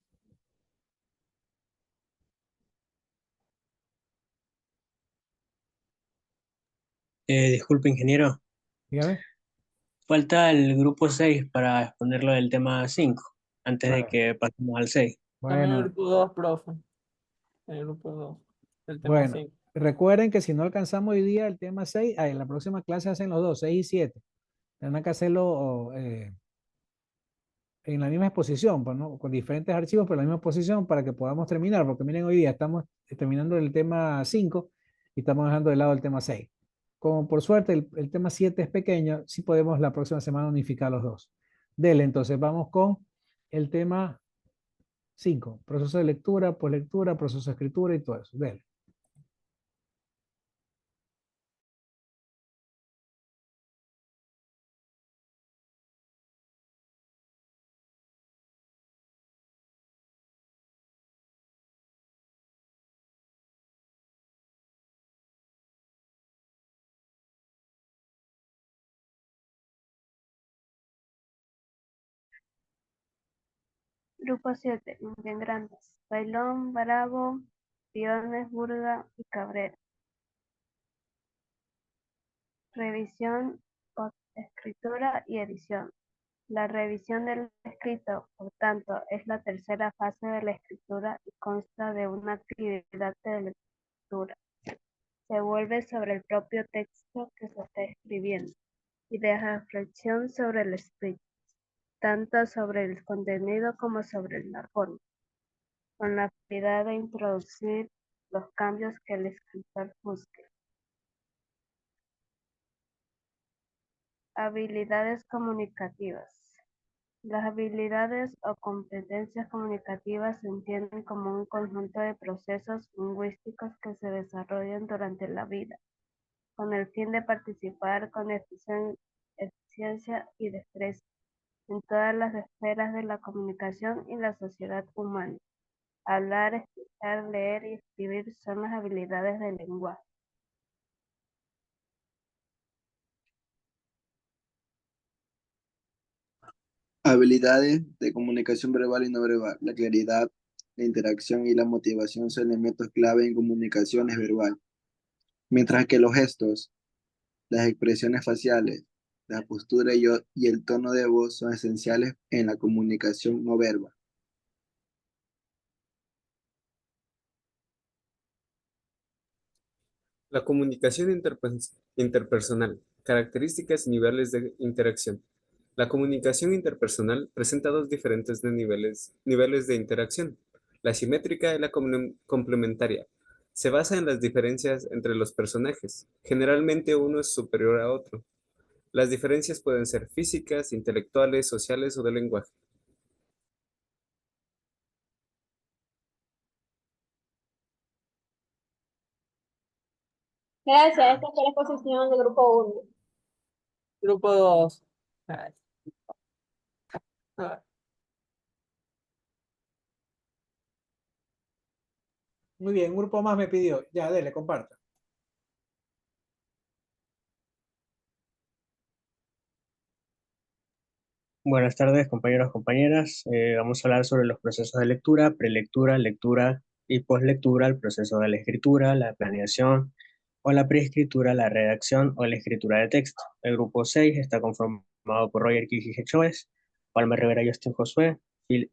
Disculpe, ingeniero. Dígame. Falta el grupo 6 para exponerlo del tema 5, antes de Bueno, que pasemos al 6. También el bueno, grupo 2, profe. El grupo 2, el tema bueno. 5. Recuerden que si no alcanzamos hoy día el tema 6, en la próxima clase hacen los dos, 6 y 7. Tendrán que hacerlo en la misma exposición, pues, ¿no? Con diferentes archivos, pero en la misma exposición para que podamos terminar, porque miren, hoy día estamos terminando el tema 5 y estamos dejando de lado el tema 6. Como por suerte el tema 7 es pequeño, sí podemos la próxima semana unificar los dos. Dele, entonces vamos con el tema 5, proceso de lectura, poslectura, proceso de escritura y todo eso. Dele. Grupo 7, bien grandes. Bailón, Bravo, Piones, Burga y Cabrera. Revisión, escritura y edición. La revisión del escrito, por tanto, es la tercera fase de la escritura y consta de una actividad de lectura. Se vuelve sobre el propio texto que se está escribiendo y de reflexión sobre el escrito, tanto sobre el contenido como sobre la forma, con la finalidad de introducir los cambios que el escritor busque. Habilidades comunicativas. Las habilidades o competencias comunicativas se entienden como un conjunto de procesos lingüísticos que se desarrollan durante la vida, con el fin de participar con eficiencia y destreza en todas las esferas de la comunicación y la sociedad humana. Hablar, escuchar, leer y escribir son las habilidades del lenguaje. Habilidades de comunicación verbal y no verbal. La claridad, la interacción y la motivación son elementos clave en comunicaciones verbal, mientras que los gestos, las expresiones faciales, la postura y el tono de voz son esenciales en la comunicación no verbal. La comunicación interpersonal. Características y niveles de interacción. La comunicación interpersonal presenta dos diferentes niveles de interacción. La simétrica y la complementaria. Se basa en las diferencias entre los personajes. Generalmente uno es superior a otro. Las diferencias pueden ser físicas, intelectuales, sociales o de lenguaje. Gracias, esta fue la exposición del grupo 1. Grupo 2. Muy bien, un grupo más me pidió. Ya, dele, comparta. Buenas tardes, compañeros, compañeras. Vamos a hablar sobre los procesos de lectura, prelectura, lectura y poslectura, el proceso de la escritura, la planeación o la preescritura, la redacción o la escritura de texto. El grupo 6 está conformado por Roger Kiki Choes, Palma Rivera Justin Josué,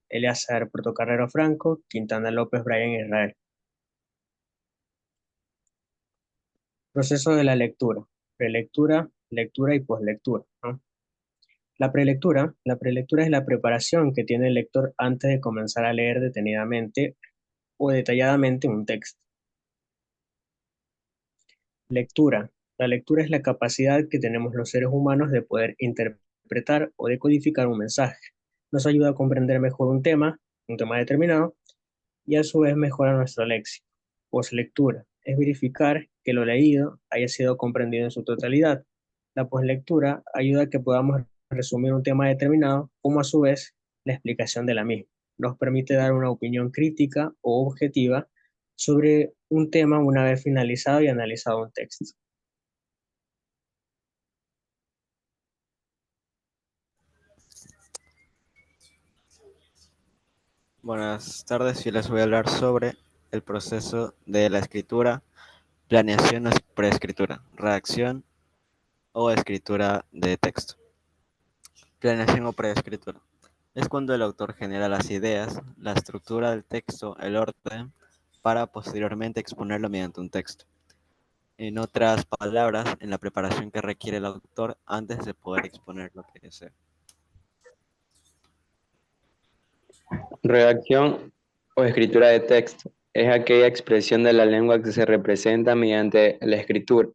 Eleazar Portocarrero Franco, Quintana López Brian Israel. Proceso de la lectura, prelectura, lectura y poslectura, ¿no? La prelectura es la preparación que tiene el lector antes de comenzar a leer detenidamente o detalladamente un texto. Lectura. La lectura es la capacidad que tenemos los seres humanos de poder interpretar o decodificar un mensaje. Nos ayuda a comprender mejor un tema determinado, y a su vez mejora nuestro léxico. Poslectura es verificar que lo leído haya sido comprendido en su totalidad. La poslectura ayuda a que podamos resumir un tema determinado, como a su vez la explicación de la misma. Nos permite dar una opinión crítica o objetiva sobre un tema una vez finalizado y analizado un texto. Buenas tardes, yo les voy a hablar sobre el proceso de la escritura, planeación o preescritura, redacción o escritura de texto. Planeación o preescritura. Es cuando el autor genera las ideas, la estructura del texto, el orden, para posteriormente exponerlo mediante un texto. En otras palabras, en la preparación que requiere el autor antes de poder exponer lo que desea. Redacción o escritura de texto es aquella expresión de la lengua que se representa mediante la escritura.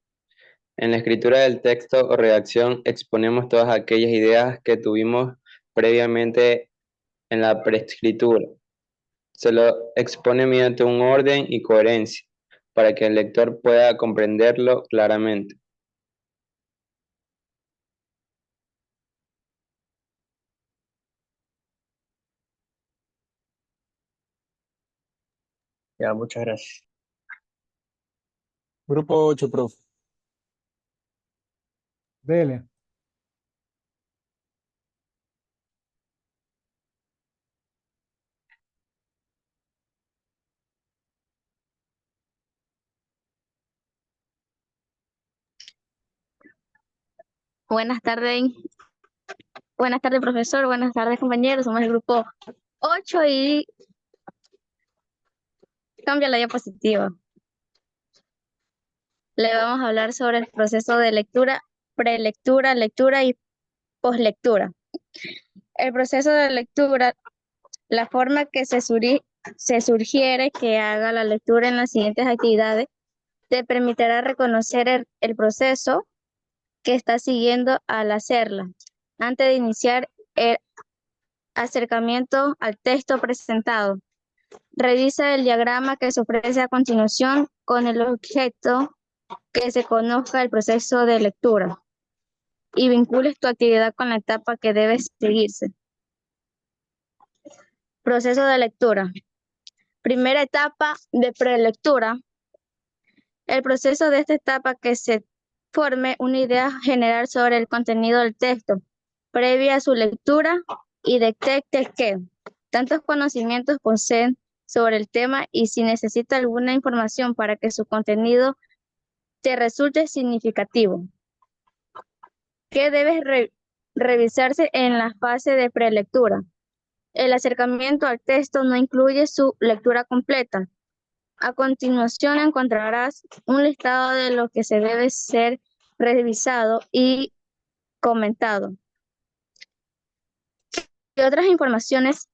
En la escritura del texto o redacción exponemos todas aquellas ideas que tuvimos previamente en la preescritura. Se lo expone mediante un orden y coherencia para que el lector pueda comprenderlo claramente. Ya, muchas gracias. Grupo 8, profe. Dele. Buenas tardes, profesor. Buenas tardes, compañeros. Somos el grupo 8 y cambia la diapositiva. Le vamos a hablar sobre el proceso de lectura, prelectura, lectura y poslectura. El proceso de lectura, la forma que se sugiere que haga la lectura en las siguientes actividades, te permitirá reconocer el proceso que está siguiendo al hacerla, antes de iniciar el acercamiento al texto presentado. Revisa el diagrama que se ofrece a continuación con el objeto que se conozca el proceso de lectura y vincules tu actividad con la etapa que debe seguirse. Proceso de lectura. Primera etapa de prelectura. El proceso de esta etapa que se forme una idea general sobre el contenido del texto, previa a su lectura y detecte que tantos conocimientos poseen sobre el tema y si necesita alguna información para que su contenido te resulte significativo. ¿Qué debes revisarse en la fase de prelectura? El acercamiento al texto no incluye su lectura completa. A continuación encontrarás un listado de lo que se debe ser revisado y comentado. ¿Qué otras informaciones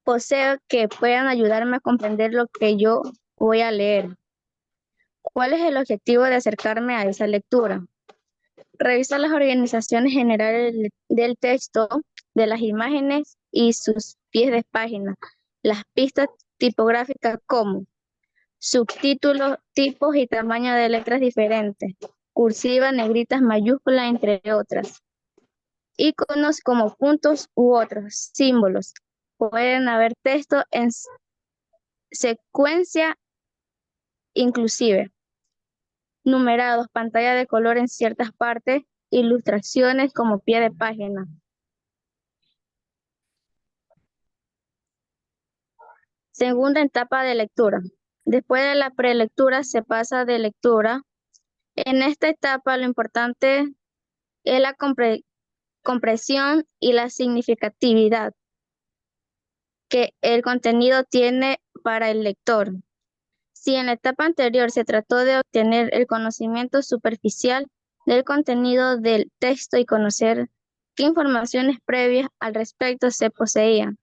poseo que puedan ayudarme a comprender lo que yo voy a leer? ¿Cuál es el objetivo de acercarme a esa lectura? Revisa las organizaciones generales del texto, de las imágenes y sus pies de página, las pistas tipográficas como subtítulos, tipos y tamaño de letras diferentes, cursiva, negritas, mayúsculas, entre otras. Iconos como puntos u otros símbolos. Pueden haber texto en secuencia inclusive. Numerados, pantalla de color en ciertas partes, ilustraciones como pie de página. Segunda etapa de lectura. Después de la prelectura se pasa de lectura. En esta etapa lo importante es la comprensión y la significatividad que el contenido tiene para el lector. Si en la etapa anterior se trató de obtener el conocimiento superficial del contenido del texto y conocer qué informaciones previas al respecto se poseían,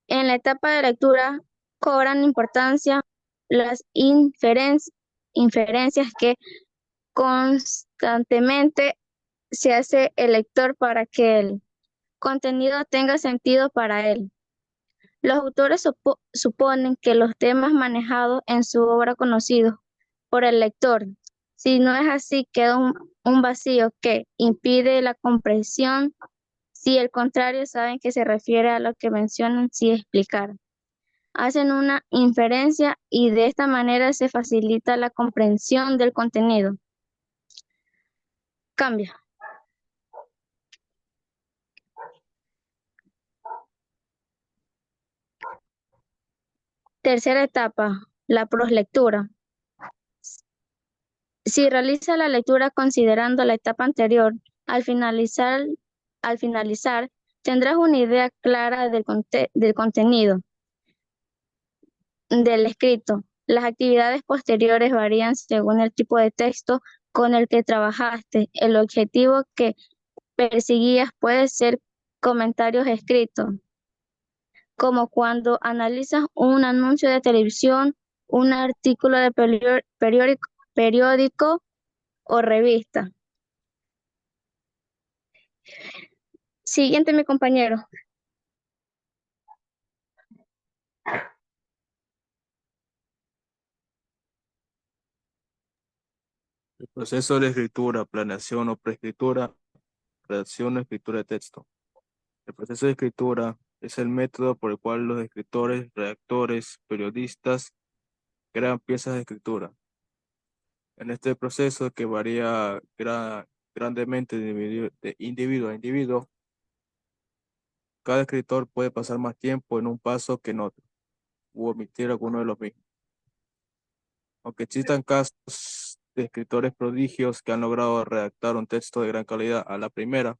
en la etapa de lectura cobran importancia las inferencias que constantemente se hace el lector para que el contenido tenga sentido para él. Los autores suponen que los temas manejados en su obra conocidos por el lector. Si no es así, queda un vacío que impide la comprensión. Si al contrario, saben que se refiere a lo que mencionan sin explicar. Hacen una inferencia y de esta manera se facilita la comprensión del contenido. Cambia. Tercera etapa, la proslectura. Si realiza la lectura considerando la etapa anterior, al finalizar, tendrás una idea clara del contenido del escrito. Las actividades posteriores varían según el tipo de texto con el que trabajaste. El objetivo que perseguías puede ser comentarios escritos, como cuando analizas un anuncio de televisión, un artículo de periódico o revista. Siguiente, mi compañero. El proceso de escritura, planeación o preescritura, redacción o escritura de texto. El proceso de escritura es el método por el cual los escritores, redactores, periodistas crean piezas de escritura. En este proceso, que varía grandemente de individuo a individuo, cada escritor puede pasar más tiempo en un paso que en otro, u omitir alguno de los mismos. Aunque existan casos de escritores prodigios que han logrado redactar un texto de gran calidad a la primera,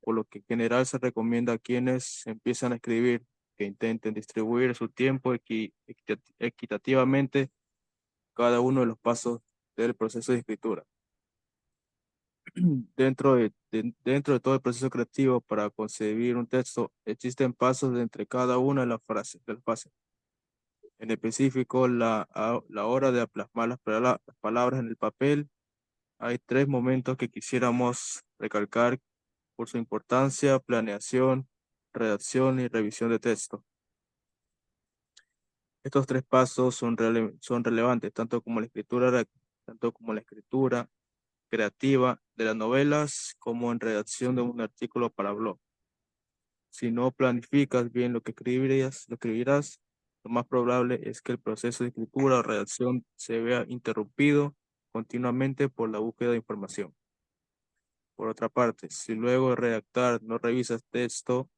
por lo que en general se recomienda a quienes empiezan a escribir que intenten distribuir su tiempo equitativamente cada uno de los pasos del proceso de escritura. Dentro de todo el proceso creativo para concebir un texto, existen pasos entre cada una de las fases. En específico, la hora de plasmar las palabras en el papel. Hay 3 momentos que quisiéramos recalcar por su importancia: planeación, redacción y revisión de texto. Estos 3 pasos son relevantes tanto como la escritura creativa de las novelas como en redacción de un artículo para blog. Si no planificas bien lo que escribirás, lo más probable es que el proceso de escritura o redacción se vea interrumpido continuamente por la búsqueda de información. Por otra parte, si luego de redactar no revisas texto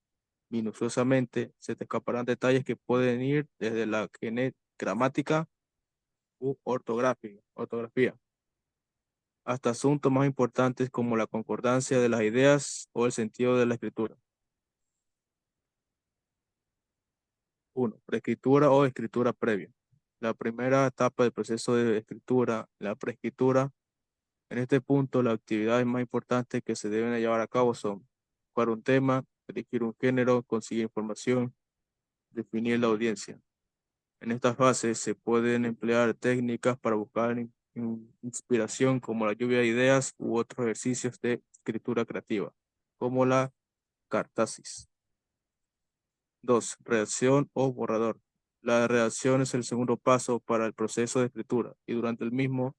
minuciosamente, se te escaparán detalles que pueden ir desde la gramática u ortografía, hasta asuntos más importantes como la concordancia de las ideas o el sentido de la escritura. 1. Preescritura o escritura previa. La primera etapa del proceso de escritura, la preescritura. En este punto, las actividades más importantes que se deben llevar a cabo son buscar un tema, elegir un género, conseguir información, definir la audiencia. En esta fase se pueden emplear técnicas para buscar inspiración, como la lluvia de ideas u otros ejercicios de escritura creativa, como la catarsis. 2. Redacción o borrador. La redacción es el segundo paso para el proceso de escritura y durante el mismo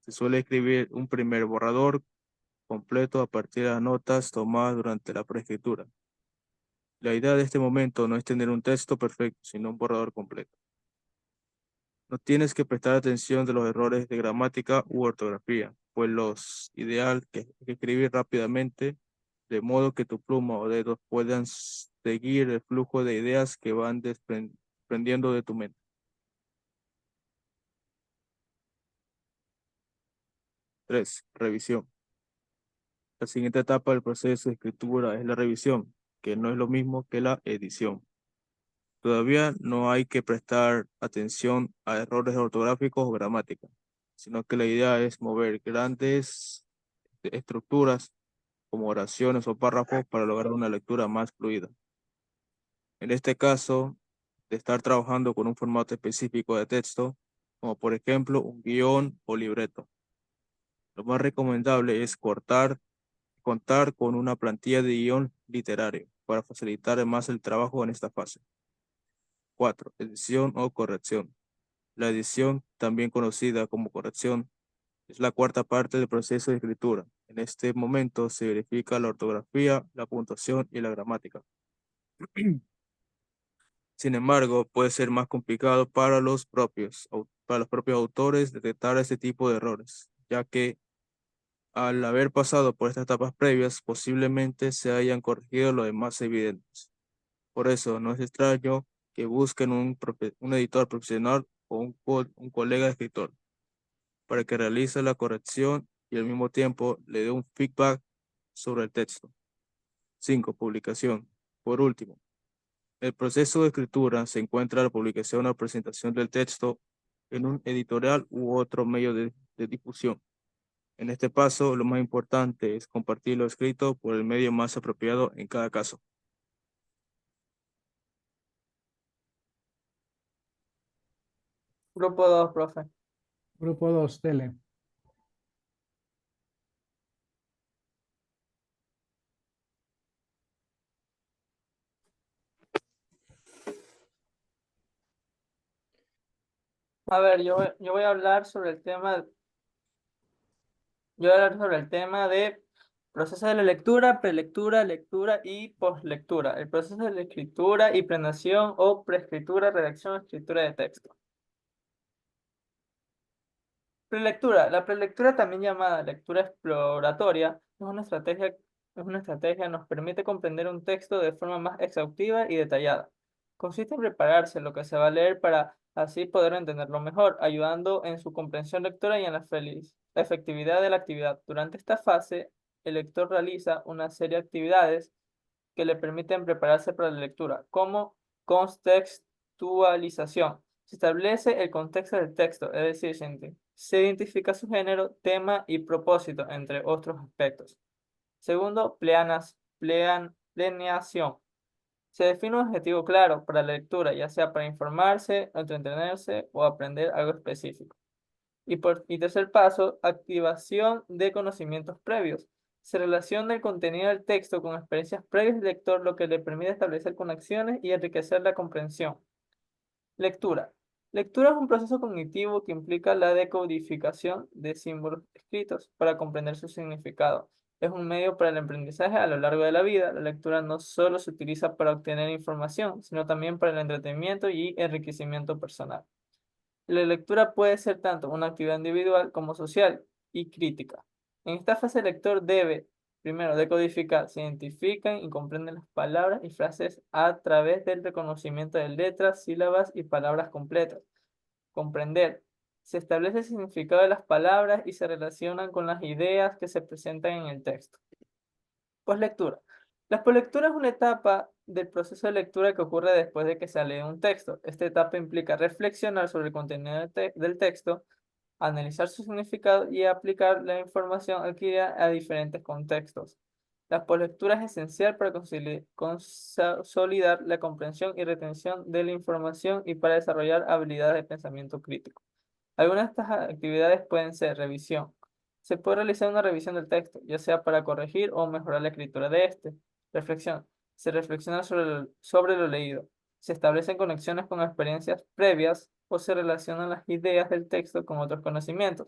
se suele escribir un primer borrador completo a partir de las notas tomadas durante la preescritura. La idea de este momento no es tener un texto perfecto, sino un borrador completo. No tienes que prestar atención de los errores de gramática u ortografía, pues los ideal que escribir rápidamente, de modo que tu pluma o dedos puedan seguir el flujo de ideas que van desprendiendo de tu mente. 3. Revisión. La siguiente etapa del proceso de escritura es la revisión, que no es lo mismo que la edición. Todavía no hay que prestar atención a errores ortográficos o gramática, sino que la idea es mover grandes estructuras como oraciones o párrafos para lograr una lectura más fluida. En este caso, de estar trabajando con un formato específico de texto, como por ejemplo un guión o libreto. Lo más recomendable es contar con una plantilla de guión literario para facilitar más el trabajo en esta fase. 4. Edición o corrección. La edición, también conocida como corrección, es la cuarta parte del proceso de escritura. En este momento se verifica la ortografía, la puntuación y la gramática. Sin embargo, puede ser más complicado para los propios autores detectar este tipo de errores, ya que al haber pasado por estas etapas previas, posiblemente se hayan corregido los demás evidentes. Por eso, no es extraño que busquen un editor profesional o un colega escritor para que realice la corrección y al mismo tiempo le dé un feedback sobre el texto. 5. Publicación. Por último, el proceso de escritura se encuentra la publicación o presentación del texto en un editorial u otro medio de difusión. En este paso, lo más importante es compartir lo escrito por el medio más apropiado en cada caso. Grupo 2, profe. Grupo 2, tele. A ver, yo voy a hablar sobre el tema. Yo voy a hablar sobre el tema de proceso de la lectura, prelectura, lectura y postlectura. El proceso de la escritura y planeación o preescritura, redacción, escritura de texto. Prelectura. La prelectura, también llamada lectura exploratoria, es una estrategia que nos permite comprender un texto de forma más exhaustiva y detallada. Consiste en prepararse lo que se va a leer para así poder entenderlo mejor, ayudando en su comprensión lectora y en la efectividad de la actividad. Durante esta fase, el lector realiza una serie de actividades que le permiten prepararse para la lectura, como contextualización. Se establece el contexto del texto, es decir, se identifica su género, tema y propósito, entre otros aspectos. Segundo, planeación. Se define un objetivo claro para la lectura, ya sea para informarse, entretenerse o aprender algo específico. Y tercer paso, activación de conocimientos previos. Se relaciona el contenido del texto con experiencias previas del lector, lo que le permite establecer conexiones y enriquecer la comprensión. Lectura. Lectura es un proceso cognitivo que implica la decodificación de símbolos escritos para comprender su significado. Es un medio para el aprendizaje a lo largo de la vida. La lectura no solo se utiliza para obtener información, sino también para el entretenimiento y enriquecimiento personal. La lectura puede ser tanto una actividad individual como social y crítica. En esta fase el lector debe, primero, decodificar, se identifican y comprenden las palabras y frases a través del reconocimiento de letras, sílabas y palabras completas. Comprender. Se establece el significado de las palabras y se relacionan con las ideas que se presentan en el texto. Postlectura. La postlectura es una etapa del proceso de lectura que ocurre después de que se lee un texto. Esta etapa implica reflexionar sobre el contenido del texto, analizar su significado y aplicar la información adquirida a diferentes contextos. La postlectura es esencial para consolidar la comprensión y retención de la información y para desarrollar habilidades de pensamiento crítico. Algunas de estas actividades pueden ser revisión. Se puede realizar una revisión del texto, ya sea para corregir o mejorar la escritura de este. Reflexión. Se reflexiona sobre lo leído. Se establecen conexiones con experiencias previas o se relacionan las ideas del texto con otros conocimientos.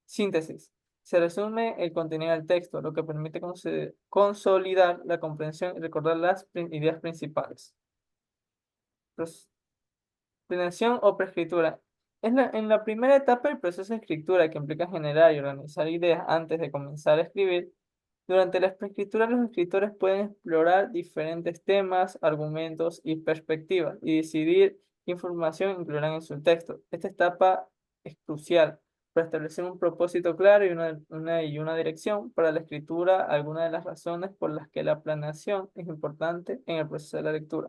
Síntesis. Se resume el contenido del texto, lo que permite consolidar la comprensión y recordar las ideas principales. Planeación o preescritura. En la primera etapa del proceso de escritura, que implica generar y organizar ideas antes de comenzar a escribir, durante la preescritura los escritores pueden explorar diferentes temas, argumentos y perspectivas y decidir qué información incluirán en su texto. Esta etapa es crucial para establecer un propósito claro y una dirección para la escritura, algunas de las razones por las que la planeación es importante en el proceso de la lectura.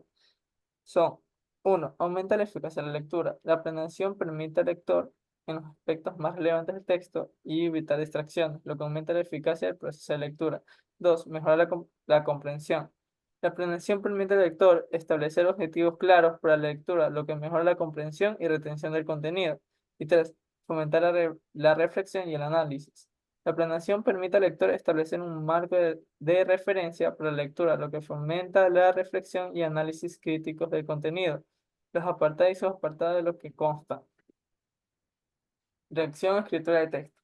Son 1. Aumenta la eficacia de la lectura. La planeación permite al lector en los aspectos más relevantes del texto y evitar distracciones, lo que aumenta la eficacia del proceso de lectura. 2. Mejora la comprensión. La planeación permite al lector establecer objetivos claros para la lectura, lo que mejora la comprensión y retención del contenido. Y 3. Fomentar la reflexión y el análisis. La planeación permite al lector establecer un marco de referencia para la lectura, lo que fomenta la reflexión y análisis críticos del contenido. Los apartados y subapartados de lo que consta. Reacción a escritura de texto.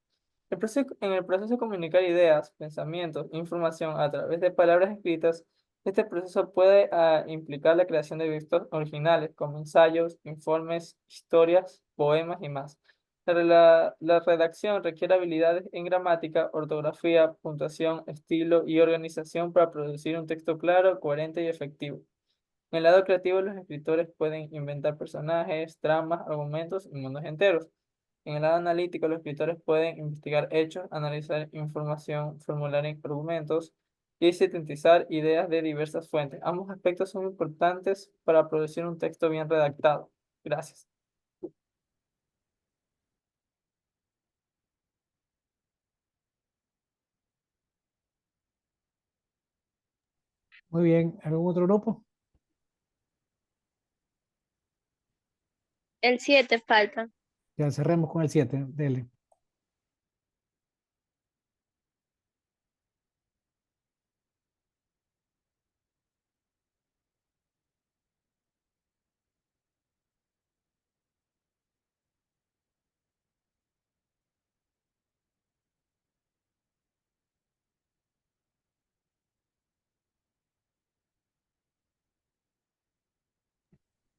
En el proceso de comunicar ideas, pensamientos, información a través de palabras escritas, este proceso puede implicar la creación de textos originales, como ensayos, informes, historias, poemas y más. La redacción requiere habilidades en gramática, ortografía, puntuación, estilo y organización para producir un texto claro, coherente y efectivo. En el lado creativo, los escritores pueden inventar personajes, tramas, argumentos y mundos enteros. En el lado analítico, los escritores pueden investigar hechos, analizar información, formular argumentos y sintetizar ideas de diversas fuentes. Ambos aspectos son importantes para producir un texto bien redactado. Gracias. Muy bien. ¿Algún otro grupo? El 7 falta. Ya cerremos con el 7. Dele.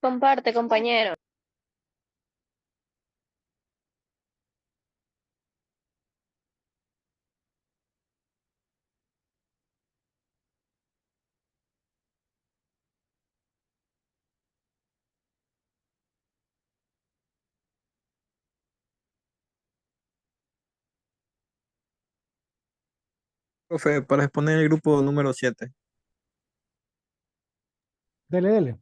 Comparte, compañero. Profe, para exponer el grupo número 7. Dele, dele.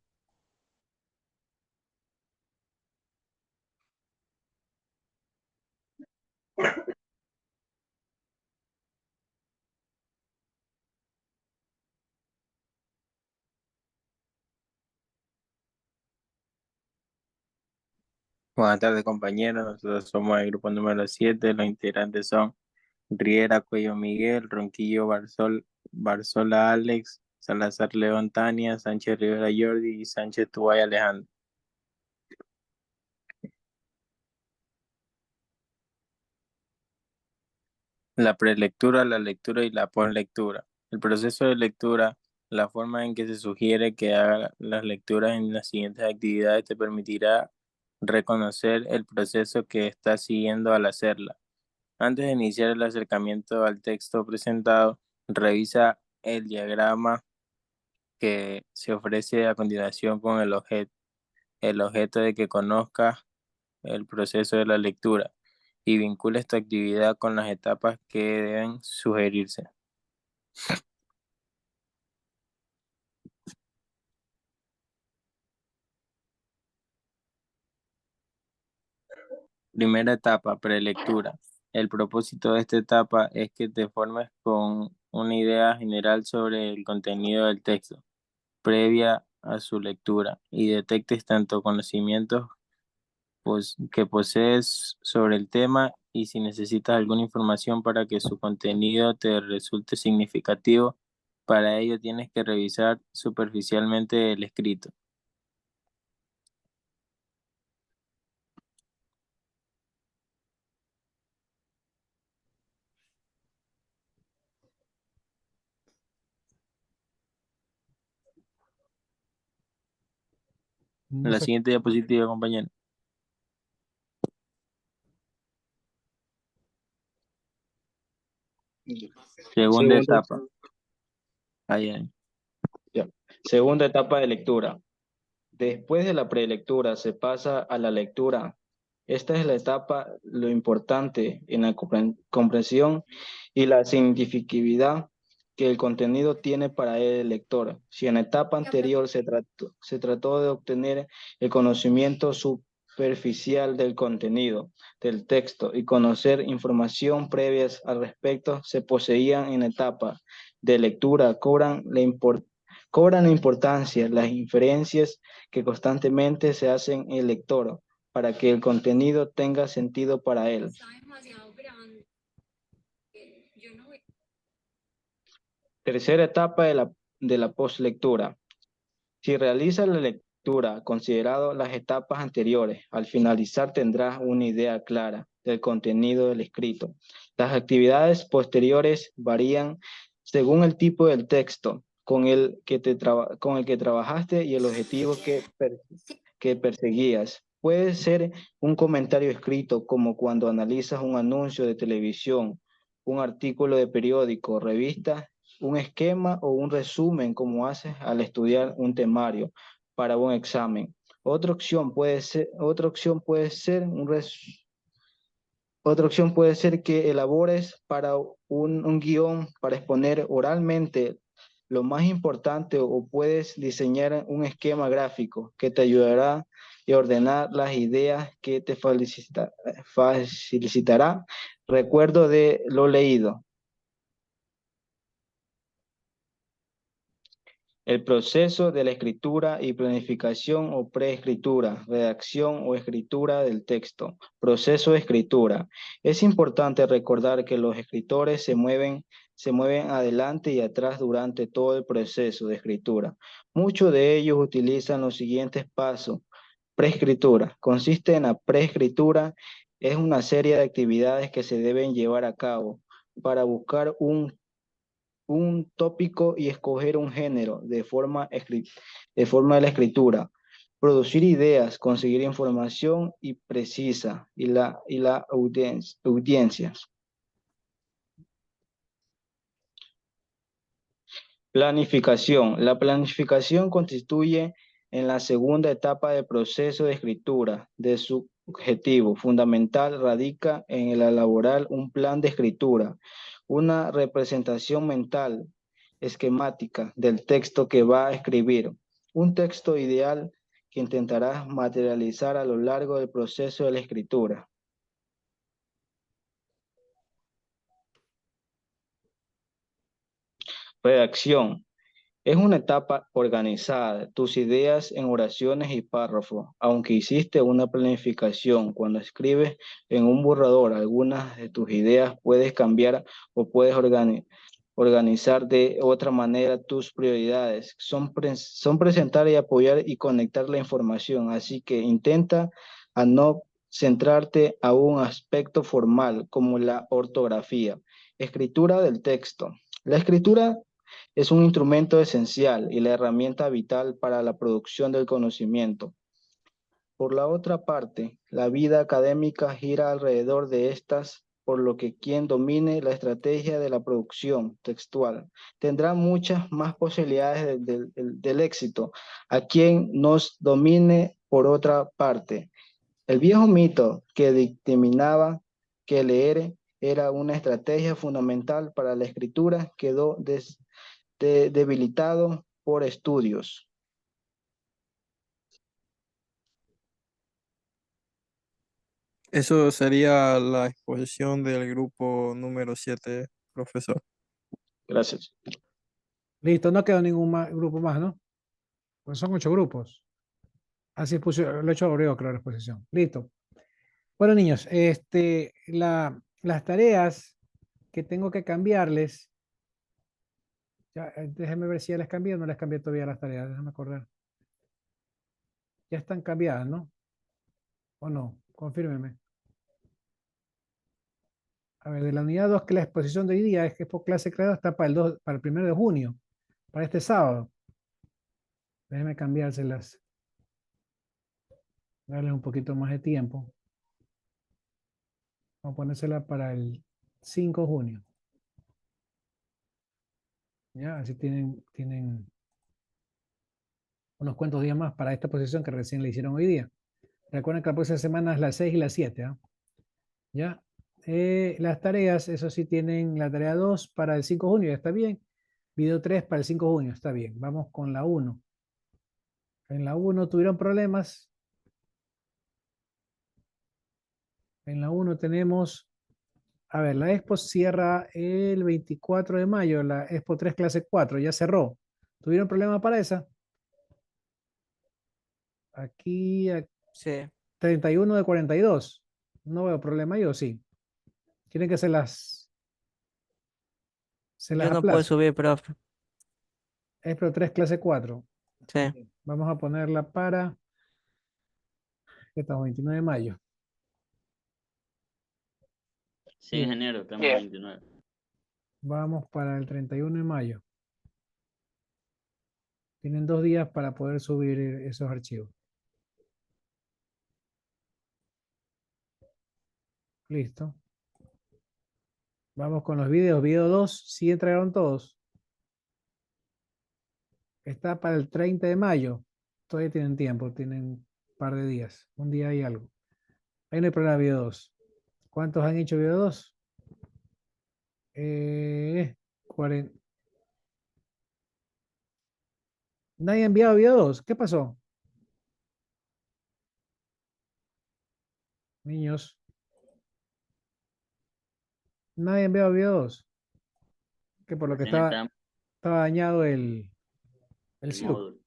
Buenas tardes, compañeros. Nosotros somos el grupo número 7. Los integrantes son Riera Cuello Miguel, Ronquillo Barzola Alex, Salazar León Tania, Sánchez Rivera Jordi y Sánchez Tubay Alejandro. La prelectura, la lectura y la poslectura. El proceso de lectura, la forma en que se sugiere que haga las lecturas en las siguientes actividades te permitirá reconocer el proceso que estás siguiendo al hacerla. Antes de iniciar el acercamiento al texto presentado, revisa el diagrama que se ofrece a continuación con el objeto de que conozcas el proceso de la lectura y vincula esta actividad con las etapas que deben sugerirse. Primera etapa, prelectura. El propósito de esta etapa es que te formes con una idea general sobre el contenido del texto, previa a su lectura, y detectes tanto conocimientos que posees sobre el tema y si necesitas alguna información para que su contenido te resulte significativo, para ello tienes que revisar superficialmente el escrito. No La sé. siguiente diapositiva, compañero. Segunda etapa. Ahí. Ya. Segunda etapa de lectura. Después de la prelectura se pasa a la lectura. Esta es la etapa, lo importante en la comprensión y la significatividad que el contenido tiene para el lector. Si en la etapa anterior se trató de obtener el conocimiento superficial del contenido del texto y conocer información previas al respecto, se poseían en la etapa de lectura, cobran importancia las inferencias que constantemente se hacen en el lector para que el contenido tenga sentido para él. Tercera etapa de la postlectura. Si realizas la lectura considerando las etapas anteriores, al finalizar tendrás una idea clara del contenido del escrito. Las actividades posteriores varían según el tipo del texto con el que trabajaste y el objetivo que perseguías. Puede ser un comentario escrito como cuando analizas un anuncio de televisión, un artículo de periódico, revista un esquema o un resumen como haces al estudiar un temario para un examen. Otra opción puede ser que elabores para un guión para exponer oralmente lo más importante, o puedes diseñar un esquema gráfico que te ayudará a ordenar las ideas, que te facilitará recuerdo de lo leído. El proceso de la escritura y planificación o preescritura, redacción o escritura del texto. Proceso de escritura. Es importante recordar que los escritores se mueven adelante y atrás durante todo el proceso de escritura. Muchos de ellos utilizan los siguientes pasos. Preescritura. Consiste en la preescritura. Es una serie de actividades que se deben llevar a cabo para buscar un tópico y escoger un género de forma de la escritura, producir ideas, conseguir información y precisa y la audiencia. Planificación. La planificación constituye en la segunda etapa del proceso de escritura. De su objetivo fundamental radica en el elaborar un plan de escritura, una representación mental esquemática del texto que va a escribir, un texto ideal que intentarás materializar a lo largo del proceso de la escritura. Redacción. Es una etapa organizada, tus ideas en oraciones y párrafos. Aunque hiciste una planificación, cuando escribes en un borrador algunas de tus ideas, puedes cambiar o puedes organizar de otra manera tus prioridades. Son presentar y apoyar y conectar la información. Así que intenta a no centrarte a un aspecto formal como la ortografía. Escritura del texto. La escritura es un instrumento esencial y la herramienta vital para la producción del conocimiento. Por la otra parte, la vida académica gira alrededor de estas, por lo que quien domine la estrategia de la producción textual tendrá muchas más posibilidades del éxito a quien nos domine por otra parte. El viejo mito que dictaminaba que leer era una estrategia fundamental para la escritura quedó debilitado por estudios. Eso sería la exposición del grupo número 7, profesor. Gracias. Listo, no quedó ningún grupo más, ¿no? Pues son 8 grupos. Así lo he hecho abrió, claro, la exposición. Listo. Bueno, niños, las tareas que tengo que cambiarles, ya, déjenme ver si ya les cambié o no les cambié todavía las tareas, déjenme acordar. Ya están cambiadas, ¿no? ¿O no? Confírmeme. A ver, de la unidad 2, que la exposición de hoy día es que por clase creada está para el 1 de junio, para este sábado. Déjenme cambiárselas. Darles un poquito más de tiempo. Vamos a ponérsela para el 5 de junio. Ya, así tienen unos cuantos días más para esta posición que recién le hicieron hoy día. Recuerden que la próxima semana es las 6 y las 7. ¿Ah? ¿Ya? Las tareas, eso sí, tienen la tarea 2 para el 5 de junio, ya está bien. Video 3 para el 5 de junio, está bien. Vamos con la 1. En la 1 tuvieron problemas. En la 1 tenemos, a ver, la Expo cierra el 24 de mayo, la Expo 3 clase 4, ya cerró. ¿Tuvieron problema para esa? Aquí, Sí. 31 de 42. No veo problema yo, sí. Quieren que se las Yo no puedo aplace. subir, profe. Expo 3 clase 4. Sí. Vamos a ponerla para, ¿qué estamos? 29 de mayo. Sí, ingeniero, estamos 29. Vamos para el 31 de mayo. Tienen 2 días para poder subir esos archivos. Listo. Vamos con los videos. Video 2, ¿sí entregaron todos? está para el 30 de mayo. Todavía tienen tiempo, tienen un par de días, un día y algo. Ahí no hay problema, video 2. ¿Cuántos han hecho video 2? 40. ¿Nadie ha enviado video 2? ¿Qué pasó? Niños. ¿Nadie ha enviado video 2? Que por lo que Recién estaba dañado el el SIUC. módulo.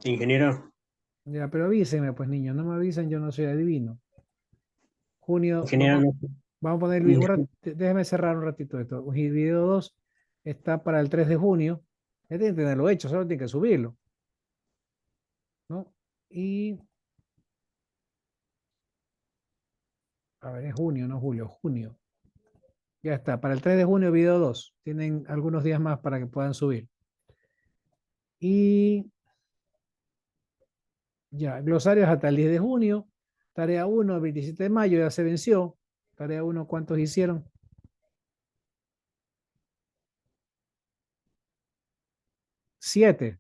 Ingeniero, Ya, pero avísenme, pues niños, no me avisan, yo no soy adivino. Junio, ingeniero, vamos a poner el no- déjeme cerrar un ratito esto. El video 2 está para el 3 de junio. Ya tienen que tenerlo hecho, solo tienen que subirlo. ¿No? Y, a ver, es junio, no julio, junio. Ya está, para el 3 de junio, video 2. Tienen algunos días más para que puedan subir. Y ya, glosarios hasta el 10 de junio. Tarea 1, el 27 de mayo, ya se venció. Tarea 1, ¿cuántos hicieron? 7.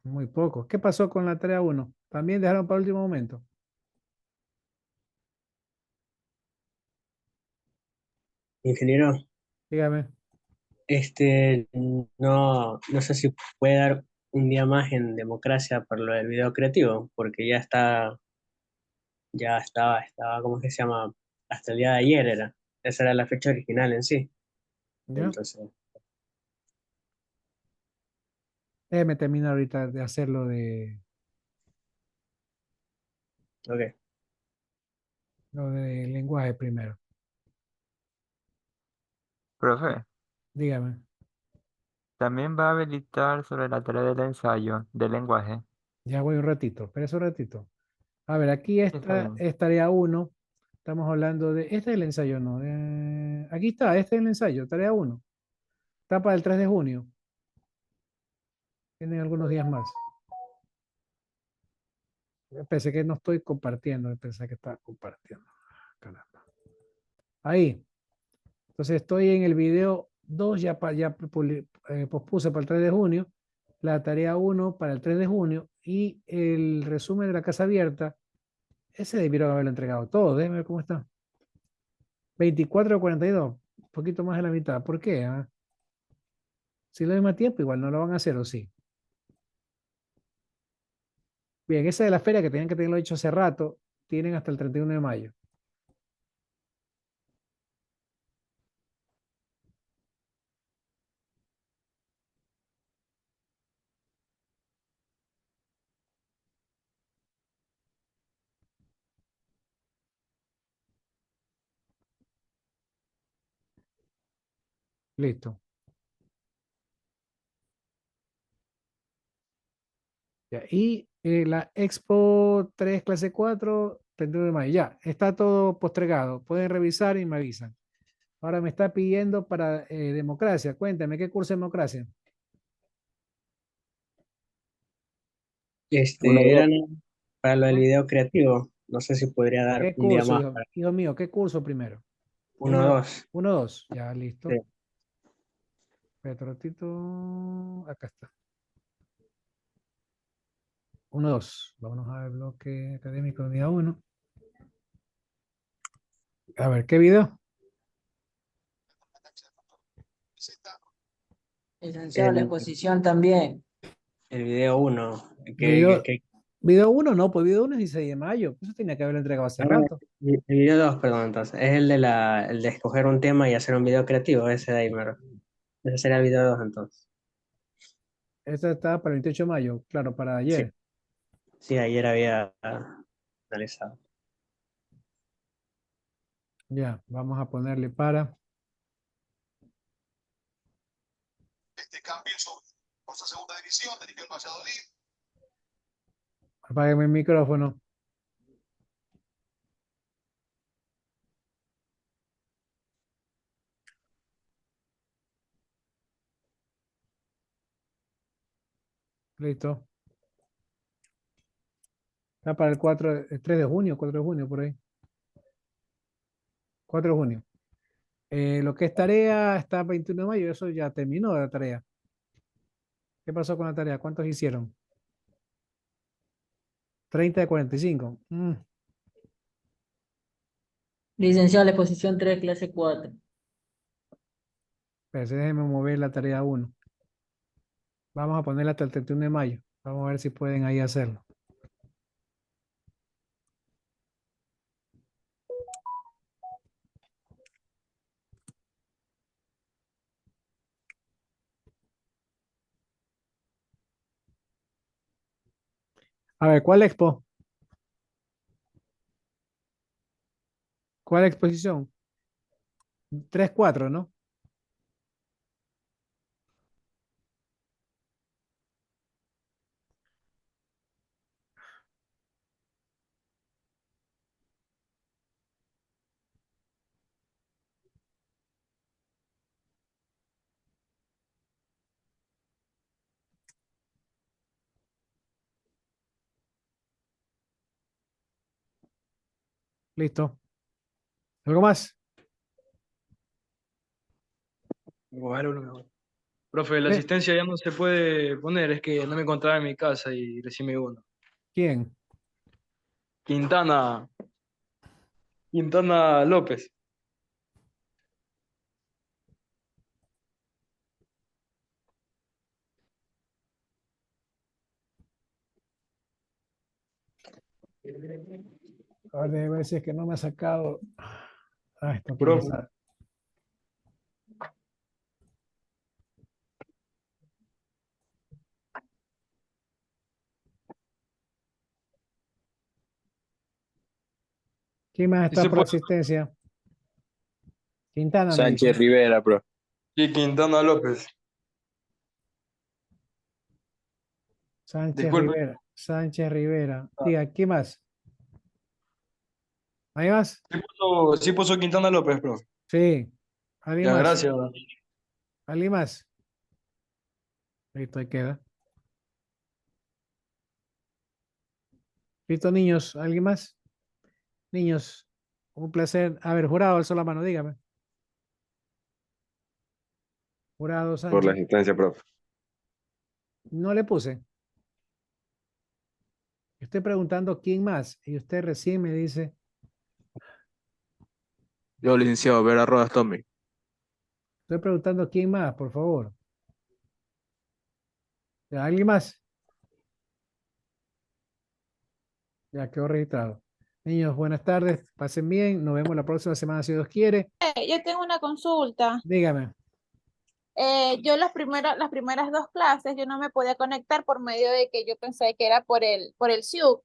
Muy poco. ¿Qué pasó con la tarea 1? También dejaron para el último momento. ingeniero, Dígame. no sé si puede dar un día más en democracia por lo del video creativo, porque estaba, ¿cómo es que se llama? Hasta el día de ayer era. Esa era la fecha original en sí. ¿Ya? Entonces, Déjeme terminar ahorita de hacerlo ok. lo de lenguaje primero. Profe, Dígame. también va a habilitar sobre la tarea del ensayo del lenguaje. Ya voy un ratito. Espera un ratito. A ver, aquí Está está, bien. es tarea 1. Estamos hablando de... Este es el ensayo, ¿no? Aquí está, este es el ensayo, tarea 1. Está para el 3 de junio. Tienen algunos días más. Pensé que no estoy compartiendo. Pensé que estaba compartiendo. Caramba. Ahí. Entonces estoy en el video 2, ya pospuse para el 3 de junio. La tarea 1 para el 3 de junio. Y el resumen de la casa abierta. Ese debieron haberlo entregado todo. Déjenme ver cómo está. 24 a 42. Un poquito más de la mitad. ¿Por qué? Ah? Si le doy más tiempo, igual no lo van a hacer, ¿o sí? Bien, esa de la feria que tenían que tenerlo hecho hace rato, tienen hasta el 31 de mayo. Listo. Ya, y la Expo 3 clase 4, 31 de mayo. Ya, está todo postergado. Pueden revisar y me avisan. Ahora me está pidiendo para democracia. Cuéntame, ¿qué curso de democracia? Era para lo del video creativo. No sé si podría dar ¿Qué un día curso, más hijo, para hijo mío? ¿Qué curso primero? 1-2. 1, 2. Ya, listo. Sí. Espérate un ratito. Acá está. 1, 2. Vámonos al bloque académico de día 1. A ver, ¿qué video? Licenciado, la El, exposición también. el video 1. Video 1 no, pues video 1 es 16 de mayo. Eso tenía que haberlo entregado hace rato. El video 2, perdón, entonces. Es el de escoger un tema y hacer un video creativo, ese de ahí, mero. Ese sería el video 2, entonces. Esta estaba para el 28 de mayo, claro, para Sí, ayer. sí, ayer había analizado. Ya, vamos a ponerle para. Apágueme el micrófono. Listo. Está para el 3 de junio, 4 de junio, por ahí. 4 de junio. Lo que es tarea está 21 de mayo, eso ya terminó la tarea. ¿Qué pasó con la tarea? ¿Cuántos hicieron? 30 de 45. Licenciado, la exposición 3, clase 4. Pero déjenme mover la tarea 1. Vamos a ponerla hasta el 31 de mayo. Vamos a ver si pueden ahí hacerlo. A ver, ¿cuál expo? ¿Cuál exposición? 3, 4, ¿no? Listo. ¿Algo más? Profe, la ¿Eh? asistencia ya no se puede poner, es que no me encontraba en mi casa y recién me uno. ¿Quién? Quintana López. A ver, déjame ver si es que no me ha sacado. Ah, está por Profe. pasar. ¿Quién más Sí está se por puede. asistencia? Quintana me Sánchez dijo. Rivera, profe. Sí, Quintana López. Sánchez Disculpe. Rivera. Sánchez Rivera. Diga, ¿quién más? ¿Hay más? Sí puso Quintana López, profe. Sí. ¿Alguien Ya, más? gracias. ¿Alguien más? Listo, ahí queda. Listo, niños. ¿Alguien más? Niños, un placer. A ver, jurado, alzó la mano, dígame. Jurado Por la Sánchez. asistencia, profe. No le puse. Estoy preguntando quién más y usted recién me dice, Yo, licenciado, Vera Rodas Tommy. estoy preguntando quién más, por favor. ¿Ya, ¿alguien más? Ya quedó registrado. Niños, buenas tardes, pasen bien, nos vemos la próxima semana si Dios quiere. Yo tengo una consulta. Dígame. Yo las primeras dos clases yo no me podía conectar por medio de que yo pensé que era por el Zoom,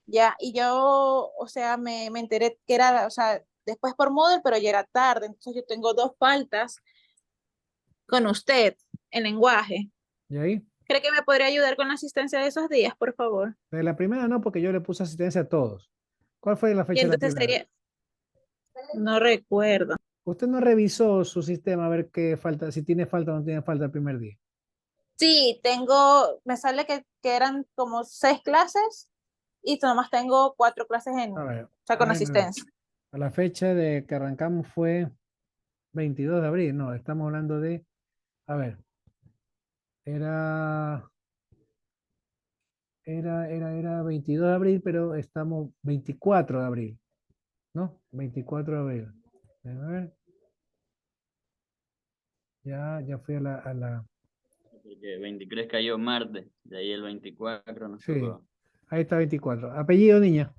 ya, y yo, o sea, me enteré que era, o sea, después por Moodle, pero ya era tarde, entonces yo tengo dos faltas con usted en lenguaje. ¿Y ahí? ¿Cree que me podría ayudar con la asistencia de esos días, por favor? De la primera no, porque yo le puse asistencia a todos. ¿Cuál fue la Y fecha de la entonces primera? sería, no recuerdo. Usted no revisó su sistema a ver qué falta, si tiene falta o no tiene falta el primer día. Sí, me sale que eran como 6 clases y nomás tengo 4 clases A ver, o sea, con déjeme ver. asistencia. A la fecha de que arrancamos fue 22 de abril, no, estamos hablando de, a ver, era 22 de abril, pero estamos 24 de abril, ¿no? 24 de abril. Déjame ver. Ya fui a la, Porque 23 cayó martes, de ahí el 24 nos sí, tocó. ahí está 24. Apellido, niña.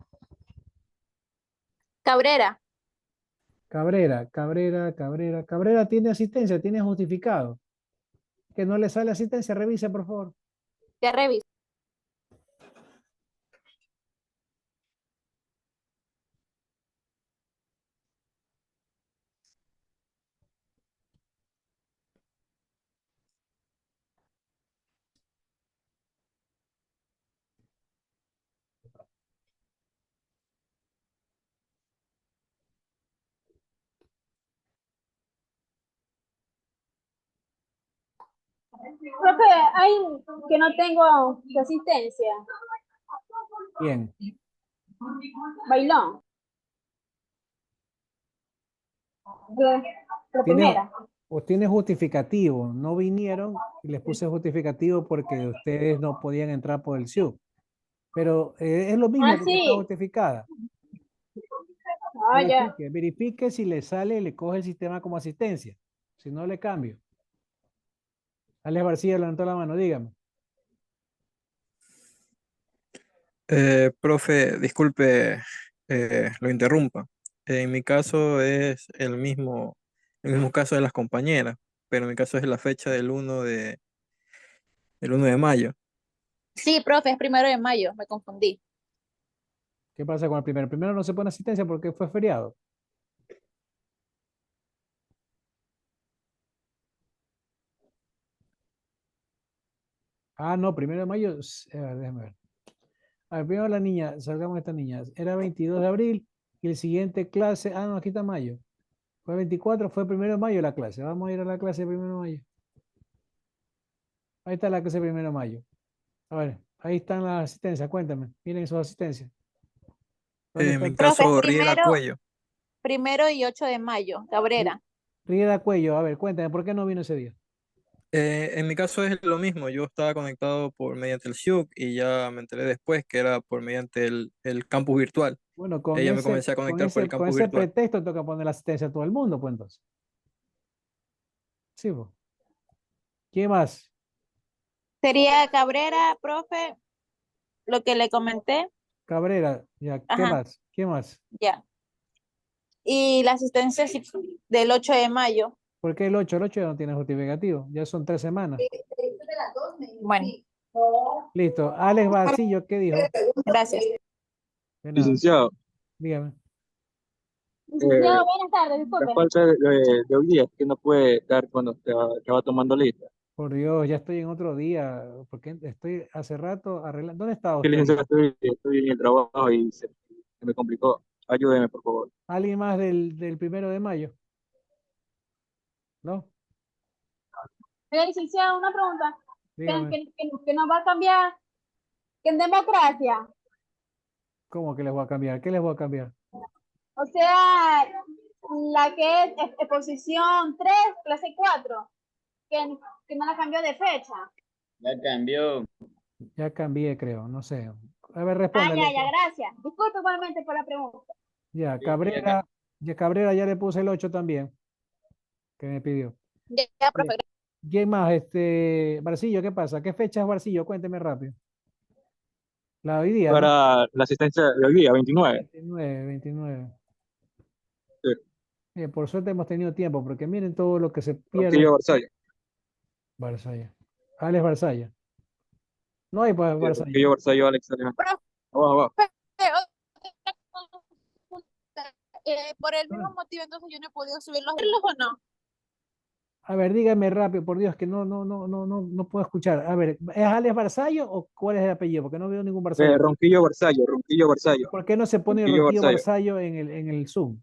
Cabrera, Cabrera tiene asistencia, tiene justificado. Que no le sale asistencia, revise, por favor. ya reviso. Profe, hay que no tengo su asistencia. Bien. Bailón. La ¿Tiene, primera. O tiene justificativo, no vinieron y les puse justificativo porque ustedes no podían entrar por el SIU. Pero es lo mismo Ah, porque está sí. justificada. Ah, ya. Verifique, verifique si le sale, le coge el sistema como asistencia. Si no, le cambio. Alex García levantó la mano, dígame. Profe, disculpe, lo interrumpa. En mi caso es el mismo caso de las compañeras, pero en mi caso es la fecha el 1 de mayo. Sí, profe, es 1 de mayo, me confundí. ¿Qué pasa con el primero? El primero no se pone asistencia porque fue feriado. Ah, no, 1 de mayo, déjame ver. A ver, primero la niña, salgamos de esta niña. Era 22 de abril y el siguiente clase, no, aquí está mayo. Fue 24, fue 1 de mayo la clase. Vamos a ir a la clase de 1 de mayo. Ahí está la clase de 1 de mayo. A ver, ahí están las asistencias, cuéntame. Miren sus asistencias. ¿Dónde En está? mi Profe, caso, Riera Cuello. 1 y 8 de mayo, Cabrera. Riera Cuello, a ver, cuéntame, ¿por qué no vino ese día? En mi caso es lo mismo, yo estaba conectado mediante el SIUC y ya me enteré después que era mediante el campus virtual. Bueno, con Ella me ese, comencé a con conectar por el ese, con campus ese virtual. pretexto toca poner la asistencia a todo el mundo, pues entonces. Sí, pues. ¿Quién más? Sería Cabrera, profe, lo que le comenté. Cabrera, ya, ¿qué Ajá, más? ¿Quién más? ya. Y la asistencia sí, del 8 de mayo. ¿Por qué el 8? El 8 ya no tiene justificativo, ya son 3 semanas. Bueno, Listo. Alex Barcillo, ¿qué dijo? gracias. De nada, Licenciado, dígame. Licenciado, buenas tardes, la disculpe. falta de hoy día es que no puede dar cuando te va tomando lista. Por Dios, ya estoy en otro día, porque estoy hace rato arreglando. ¿Dónde estaba Que usted licenciado, ahorita? estoy en el trabajo y se me complicó. Ayúdeme, por favor. ¿Alguien más del 1 de mayo? ¿No? Licenciado, una pregunta. Dígame. Que nos va a cambiar, que en democracia, ¿Cómo que les voy a cambiar? ¿Qué les voy a cambiar? o sea, la que es exposición 3 clase 4, que no la cambió de fecha. Ya cambió. Ya cambié, creo, no sé. A ver, Ah, respóndale. ya, gracias. Disculpe igualmente por la pregunta. Ya, Sí, ya Cabrera ya le puse el 8 también, que me pidió. Ya, profe. ¿Quién más? Barcillo, ¿qué pasa? ¿Qué fecha es Barcillo? Cuénteme rápido. La de hoy día, ¿no? Para la asistencia de hoy día, 29. 29, 29. Sí. Por suerte hemos tenido tiempo, porque miren todo lo que se pierde. Ronquillo Barzallo. Barzalla. Alex Barzalla. No hay pues Barzalla. Ronquillo Barzallo, Alex Alejandro. Abajo, abajo. Por el mismo motivo, entonces yo no he podido subir los o no. A ver, dígame rápido, por Dios, que no puedo escuchar. A ver, ¿es Alex Barzallo o cuál es el apellido? Porque no veo ningún Barzallo. Ronquillo Barzallo, Ronquillo Barzallo. ¿Por qué no se pone Ronquillo Ronquillo Barzallo. Barzallo en el Zoom?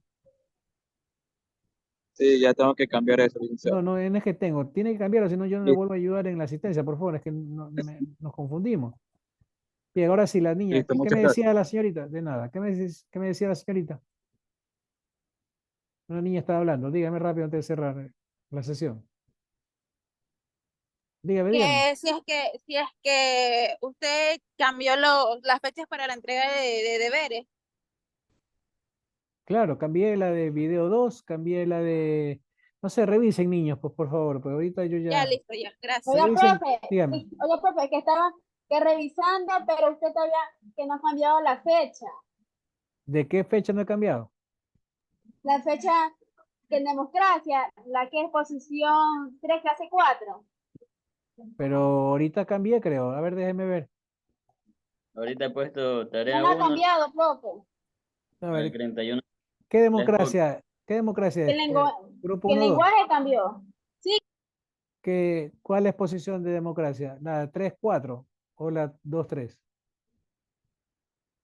Sí, ya tengo que cambiar eso, licenciado. No es que tengo. Tiene que cambiarlo, si no yo no le Listo, vuelvo a ayudar en la asistencia, por favor, es que nos confundimos. Y ahora sí, la niña. listo, ¿Qué muchas me gracias. decía la señorita? De nada. ¿Qué me decía la señorita? Una niña estaba hablando. Dígame rápido antes de cerrar la sesión. Dígame. Que si es que usted cambió las fechas para la entrega de deberes. Claro, cambié la de video 2, cambié la de... No sé, revisen niños, pues por favor, porque ahorita yo Ya, ya... listo, ya, gracias. Oiga, Revisen, profe, dígame. oiga, profe, que estaba revisando, pero usted todavía que no ha cambiado la fecha. ¿De qué fecha no he cambiado? La fecha que en democracia, la que es posición 3 clase 4. Pero ahorita cambié, creo. A ver, déjeme ver. Ahorita he puesto No tarea la ha 1 cambiado, profe. A al ver, 31. ¿qué democracia? ¿Qué democracia es? Grupo Que el 1, 2. lenguaje cambió. Sí, ¿Cuál es posición de democracia? ¿La 3, 4 o la 2, 3?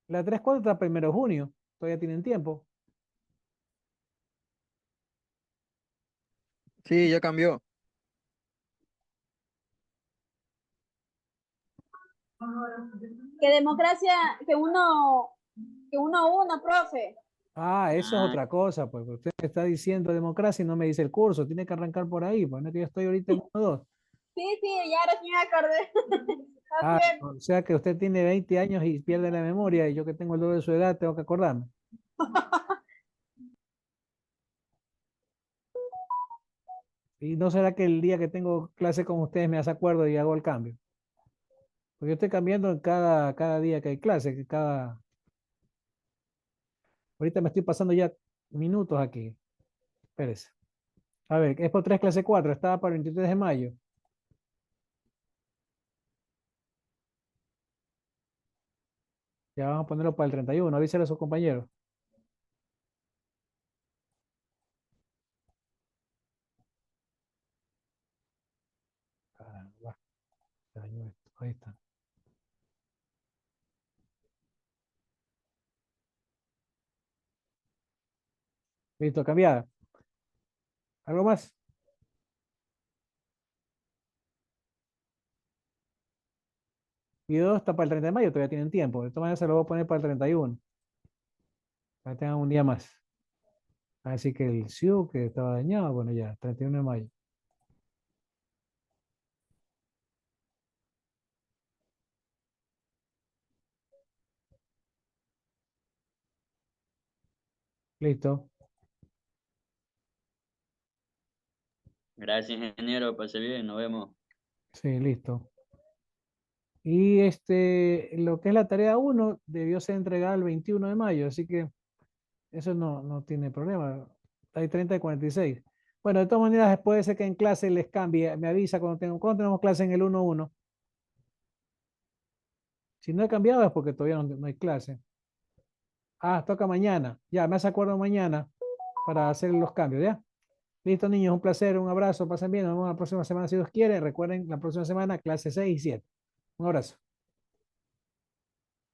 La 3, 4 está 1 de junio. Todavía tienen tiempo. Sí, ya cambió. que democracia, que uno, profe. Ah, eso es Ah, otra cosa, pues usted me está diciendo democracia y no me dice el curso, tiene que arrancar por ahí, pues no es que yo estoy ahorita en 1-2. Sí, ya ahora sí me acordé. Ah, Así es. o sea que usted tiene 20 años y pierde la memoria y yo que tengo el doble de su edad tengo que acordarme. ¿Y no será que el día que tengo clase con ustedes me hace acuerdo y hago el cambio? Porque yo estoy cambiando en cada día que hay clase, Ahorita me estoy pasando ya minutos aquí. Espérese. A ver, Expo 3, clase 4, estaba para el 23 de mayo. Ya vamos a ponerlo para el 31, avísale a sus compañeros. Caramba, dañó esto. Ahí está. Listo, cambiada. ¿Algo más? Video está para el 30 de mayo, todavía tienen tiempo. De todas maneras se lo voy a poner para el 31. Para que tengan un día más. Así que el SIU que estaba dañado, bueno ya, 31 de mayo. Listo. gracias, ingeniero. Pase bien, nos vemos. Sí, listo. Y lo que es la tarea 1 debió ser entregada el 21 de mayo, así que eso no tiene problema. Hay 30 y 46. Bueno, de todas maneras, puede ser que en clase les cambie. Me avisa cuando tenemos clase en el 1-1. Si no he cambiado es porque todavía no hay clase. Ah, toca mañana. Ya, me hace acuerdo mañana para hacer los cambios, ¿ya? Listo, niños, un placer, un abrazo, pasen bien. Nos vemos la próxima semana si Dios quiere. Recuerden, la próxima semana, clase 6 y 7. Un abrazo.